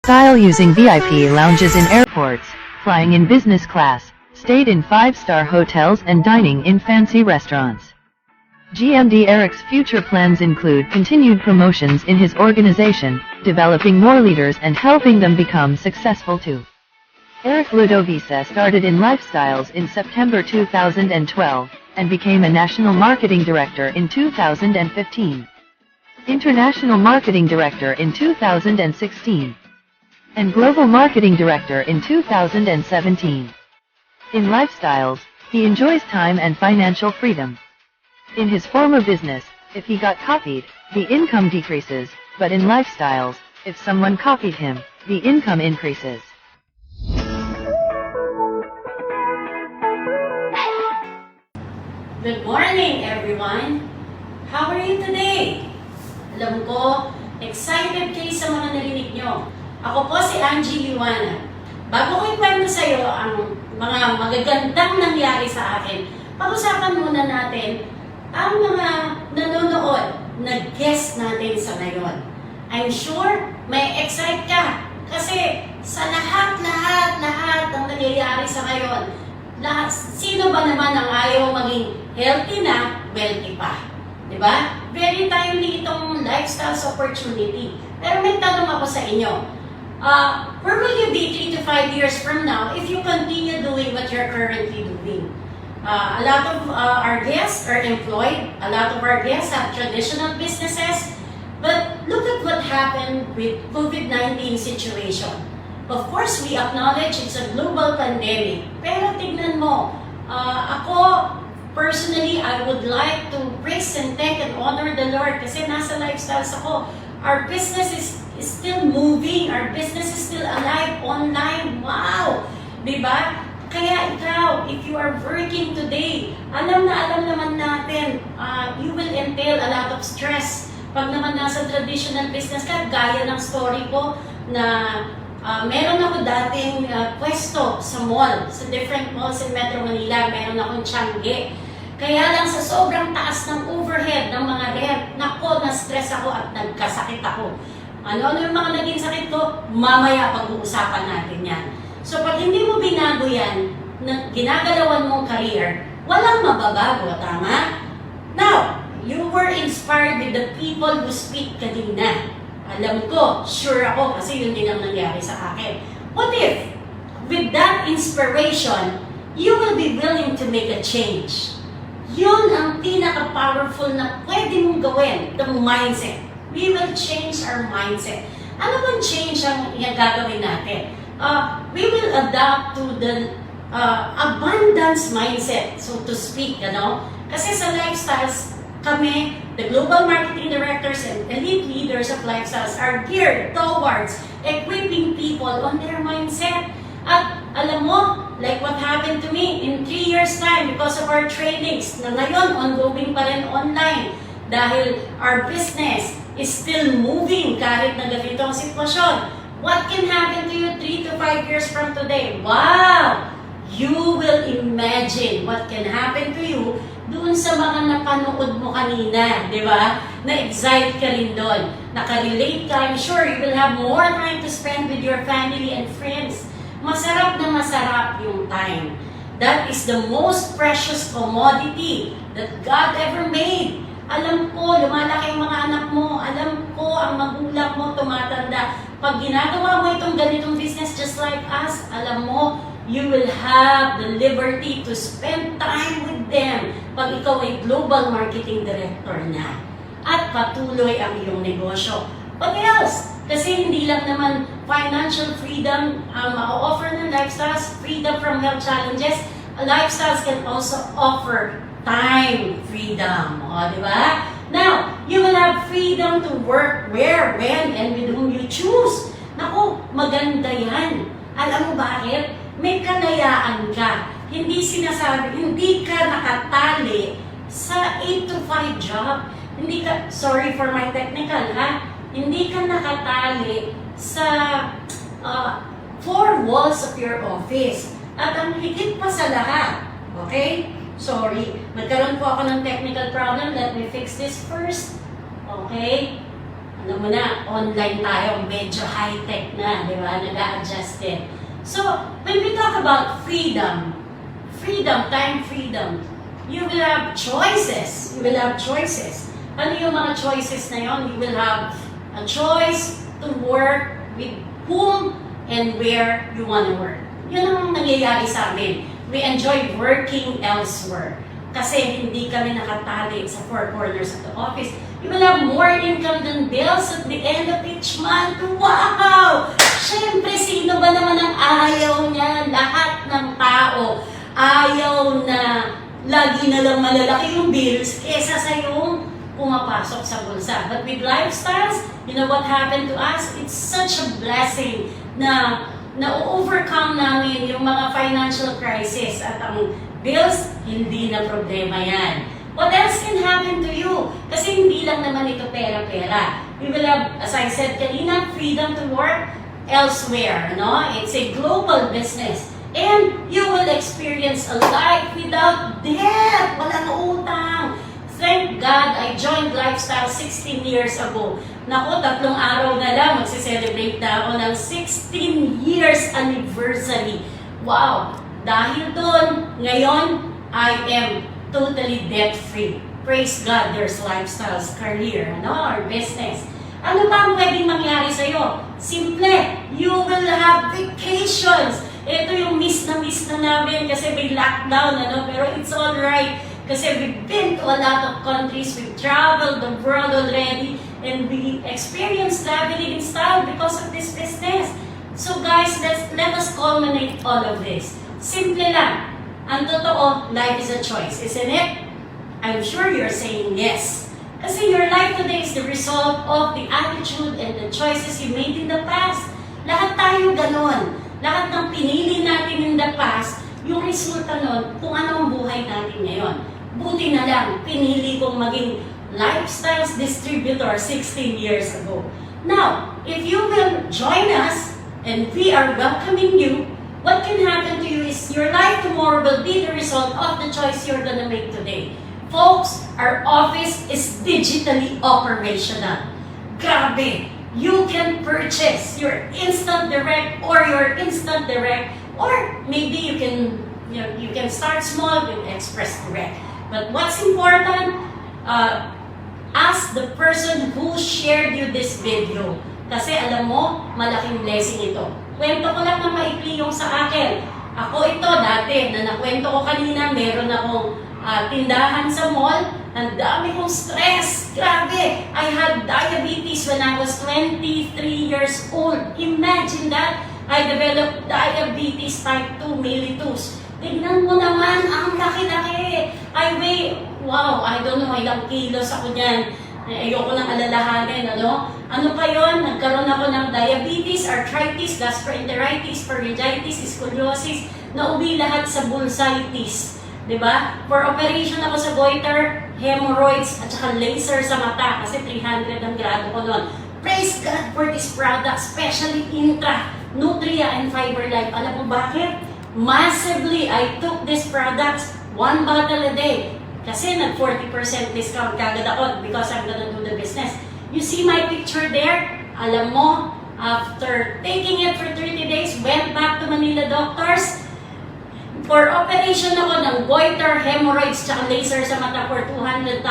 Style using VIP lounges in airports, flying in business class, stayed in 5-star hotels and dining in fancy restaurants. GMD Eric's future plans include continued promotions in his organization, developing more leaders and helping them become successful too. Eric Ludovice started in Lifestyles in September 2012 and became a national marketing director in 2015, international marketing director in 2016, and global marketing director in 2017. In Lifestyles, he enjoys time and financial freedom. In his former business, if he got copied, the income decreases, but in Lifestyles, if someone copied him, the income increases. Good morning, everyone! How are you today? Alam ko, excited kayo sa mga narinig nyo. Ako po si Angie Liwana. Bago ko ikwento sa iyo ang mga magagandang nangyari sa akin, pag-usapan muna natin ang mga nanonood na guest natin sa ngayon. I'm sure may excite ka kasi sa lahat ng nangyayari sa ngayon, sino ba naman ang ayaw maging healthy na, wealthy pa? Diba? Very timely itong lifestyles opportunity. Pero may tanong ako sa inyo. Where will you be 3 to 5 years from now if you continue doing what you're currently doing? A lot of our guests are employed. A lot of our guests have traditional businesses. But look at what happened with COVID-19 situation. Of course, we acknowledge it's a global pandemic. Pero tignan mo, ako, personally, I would like to praise and thank and honor the Lord kasi nasa lifestyles ako. Our business is still moving. Our business is still alive online. Wow! Diba? Kaya ikaw, if you are working today, alam naman natin, you will entail a lot of stress. Pag naman nasa traditional business ka, gaya ng story ko na meron ako dating pwesto sa mall, sa different malls in Metro Manila. Meron akong tiyangge. Kaya lang sa sobrang taas ng overhead ng mga rent, nako, na-stress ako at nagkasakit ako. Ano yung mga naging sakit ko? Mamaya pag-uusapan natin yan. So pag hindi mo binago yan, na ginagalawan mong career, walang mababago, tama? Now, you were inspired with the people who speak kanina. Alam ko, sure ako, kasi yun din ang nangyari sa akin. What if, with that inspiration, you will be willing to make a change? Yun ang pinaka-powerful na pwede mong gawin, the mindset. We will change our mindset. Ano bang change ang gagawin natin? We will adapt to the abundance mindset, so to speak, ano? Kasi sa lifestyles, kami, the global marketing directors and elite leaders of lifestyles are geared towards equipping people on their mindset. At alam mo, like what happened to me in 3 years time because of our trainings na ngayon ongoing pa rin online dahil our business is still moving kahit na ganito ang sitwasyon. What can happen to you 3 to 5 years from today? Wow! You will imagine what can happen to you doon sa mga napanood mo kanina, di ba? Na-excite ka rin doon. Nakarelate ka. I'm sure you will have more time to spend with your family and friends. Masarap na masarap yung time. That is the most precious commodity that God ever made. Alam ko, lumalaki ang mga anak mo. Alam ko, ang magulang mo tumatanda. Pag ginagawa mo itong ganitong business just like us, alam mo, you will have the liberty to spend time with them pag ikaw ay global marketing director na. At patuloy ang iyong negosyo. What else? Kasi hindi lang naman financial freedom ang ma-offer ng lifestyles, freedom from health challenges. Lifestyles can also offer time freedom. O, di ba? Now, you will have freedom to work where, when, and with whom you choose. Naku, maganda yan. Alam mo bakit? May kanayaan ka. Hindi sinasabi, hindi ka nakatali sa 8 to 5 job. Hindi ka, sorry for my technical ha, hindi ka nakatali sa 4 walls of your office. At ang higit pa sa lahat, okay? Sorry, magkaroon po ako ng technical problem. Let me fix this first. Okay? alam mo na, online tayo, medyo high-tech na, di ba? Nag-a-adjusted. So, when we talk about freedom, time freedom, you will have choices. You will have choices. Ano yung mga choices na yon? You will have a choice to work with whom and where you want to work. Yun ang nangyayari sa amin. We enjoy working elsewhere. Kasi hindi kami nakatali sa four corners of the office. You will have more income than bills at the end of each month. Wow! Siyempre, sino ba naman ang ayaw niya? Lahat ng tao ayaw na lagi na lang malalaki yung bills kesa sa yung pumapasok sa bulsa. But with lifestyles, you know what happened to us? It's such a blessing na na-overcome namin yung mga financial crisis at ang bills, hindi na problema yan. What else can happen to you? Kasi hindi lang naman ito pera-pera. We will have, as I said kanina, freedom to work elsewhere. No? It's a global business. And you will experience a life without debt. Walang utang. Thank God, I joined Lifestyle 16 years ago. Naku, 3 araw na lang, magsiselebrate na ako ng 16 years anniversary. Wow! Dahil doon, ngayon, I am totally debt-free. Praise God, there's Lifestyle's career, our business. Ano pa ang pwedeng mangyari sa'yo? Simple, you will have vacations. Ito yung miss na namin kasi may lockdown, pero it's alright. Kasi we've been to a lot of countries, we've traveled the world already, and we experienced traveling in style because of this business. So guys, let us culminate all of this. Simple lang. Ang totoo, life is a choice, isn't it? I'm sure you're saying yes. Kasi your life today is the result of the attitude and the choices you made in the past. Lahat tayo ganon. Lahat ng pinili natin in the past, yung resulta nun, kung ano ang buhay natin ngayon. Buti na lang, pinili kong maging Lifestyles distributor 16 years ago. Now, if you will join us, and we are welcoming you, what can happen to you is your life tomorrow will be the result of the choice you're gonna make today. Folks, our office is digitally operational. Grabe! You can purchase your Instant Direct or your Instant Direct, or maybe you can start small with Express Direct. But what's important, ask the person who shared you this video. Kasi alam mo, malaking blessing ito. Kwento ko lang na maikli yung sa akin. Ako ito dati, na nakwento ko kanina, meron akong tindahan sa mall. Ang dami kong stress. Grabe! I had diabetes when I was 23 years old. Imagine that! I developed diabetes type 2 mellitus. Tignan mo naman, ang laki-laki. I weigh, wow, I don't know, ilang kilos ako dyan. Ayoko nang alalahanin, Ano pa yun? Nagkaroon ako ng diabetes, arthritis, gastroenteritis, pharyngitis, scoliosis, nauwi lahat sa bursitis. Diba? For operation ako sa goiter, hemorrhoids, at saka laser sa mata, kasi 300 ang grado ko noon. Praise God for this product, especially Intra, Nutria, and Fiber Life. Alam mo bakit? Massively, I took these products 1 bottle a day. Kasi nag 40% discount kagad ako because I'm gonna do the business. You see my picture there? Alam mo, after taking it for 30 days, went back to Manila doctors. For operation ako ng goiter, hemorrhoids, tsaka laser sa mata for 200,000.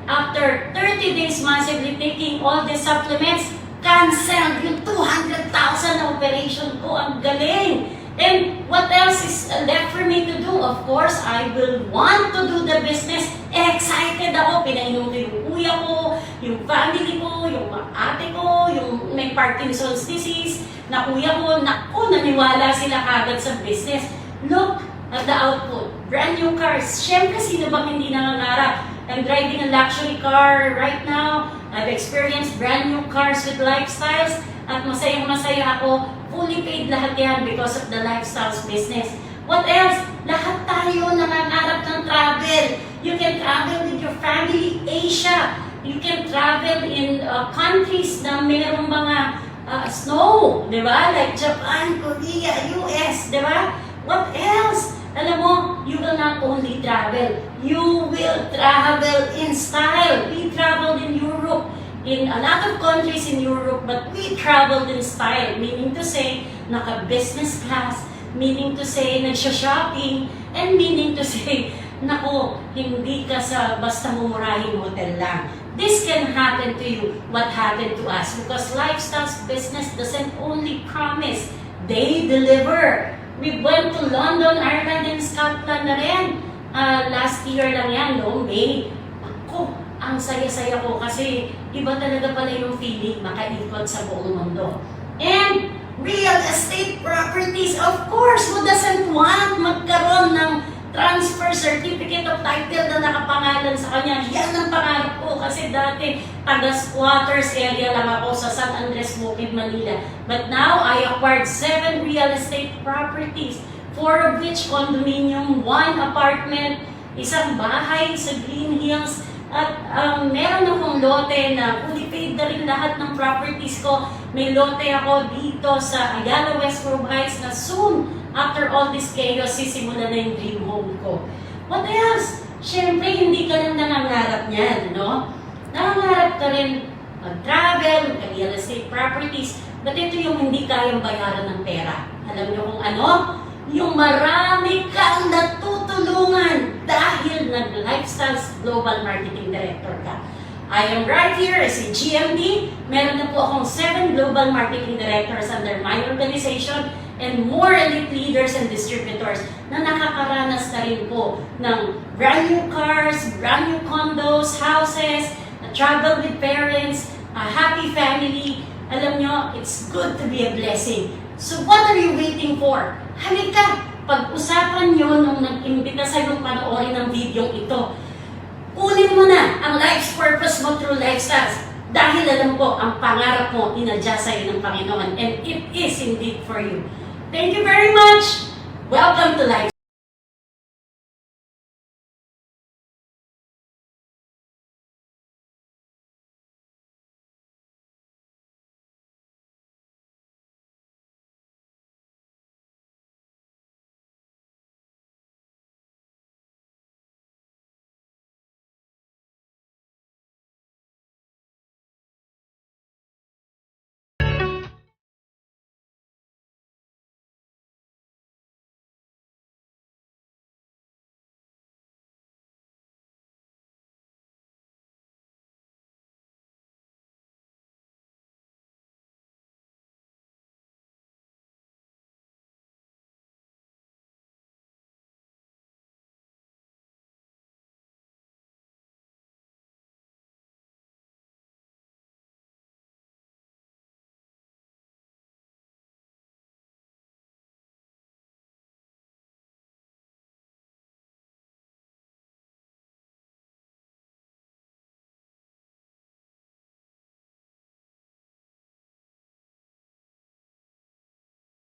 After 30 days massively taking all the supplements, canceled yung 200,000 na operation ko. Ang galing! And what else is left for me to do? Of course, I will want to do the business. Excited ako. Pinainom ko yung kuya ko, yung family ko, yung ate ko, yung may Parkinson's disease, na kuya ko. Naku, naniwala sila kagad sa business. Look at the output. Brand new cars. Siyempre, sino bang hindi nangangarap? I'm driving a luxury car right now. I've experienced brand new cars with Lifestyles. At masayang-masaya ako. Fully paid lahat yan because of the Lifestyles business. What else? Lahat tayo nangangarap ng travel. You can travel with your family, Asia. You can travel in countries na mayroong mga snow, di ba? Like Japan, Korea, US, di ba? What else? Alam mo, you will not only travel, you will travel in style. We traveled in Europe. in a lot of countries in Europe, but we traveled in style, meaning to say, naka-business class, meaning to say, nagsha-shopping, and meaning to say, nako, hindi ka sa basta mumurahing hotel lang. This can happen to you, what happened to us, because Lifestyles business doesn't only promise, they deliver. We went to London, Ireland, and Scotland na rin. Last year lang yan, no? May. Ako, ang saya-saya ko kasi iba talaga pala yung feeling makaikot sa buong mundo. And real estate properties, of course, who doesn't want magkaroon ng transfer certificate of title na nakapangalan sa kanya? Yan ang pangarap ko kasi dati taga-squatters area lang ako sa San Andres, Bukid, Manila. But now, I acquired 7 real estate properties, 4 of which condominium, 1 apartment, isang bahay sa Green Hills, at meron akong lote na fully paid na rin lahat ng properties ko. May lote ako dito sa Ayala West Grove Heights na soon, after all this chaos, sisimula na yung dream home ko. What else? Siyempre, hindi ka lang nangangarap niyan, no? Nangangarap ka rin mag-travel, mag-real estate properties, but ito yung hindi kayang bayaran ng pera. Alam niyo kung ano? Yung marami kang natutulungan dahil nag-Lifestyles Global Marketing Director ka. I am right here as a GMD. Meron na po akong 7 Global Marketing Directors under my organization and more elite leaders and distributors na nakakaranas na rin po ng brand new cars, brand new condos, houses, travel with parents, a happy family. Alam nyo, it's good to be a blessing. So what are you waiting for? Halika, pag-usapan nyo nung nag-imbita sa'yo panoorin ng video ito. Kunin mo na ang life's purpose mo through Lifestyles. Dahil alam ko, ang pangarap mo, inadya sa'yo ng Panginoon. And it is indeed for you. Thank you very much. Welcome to Life.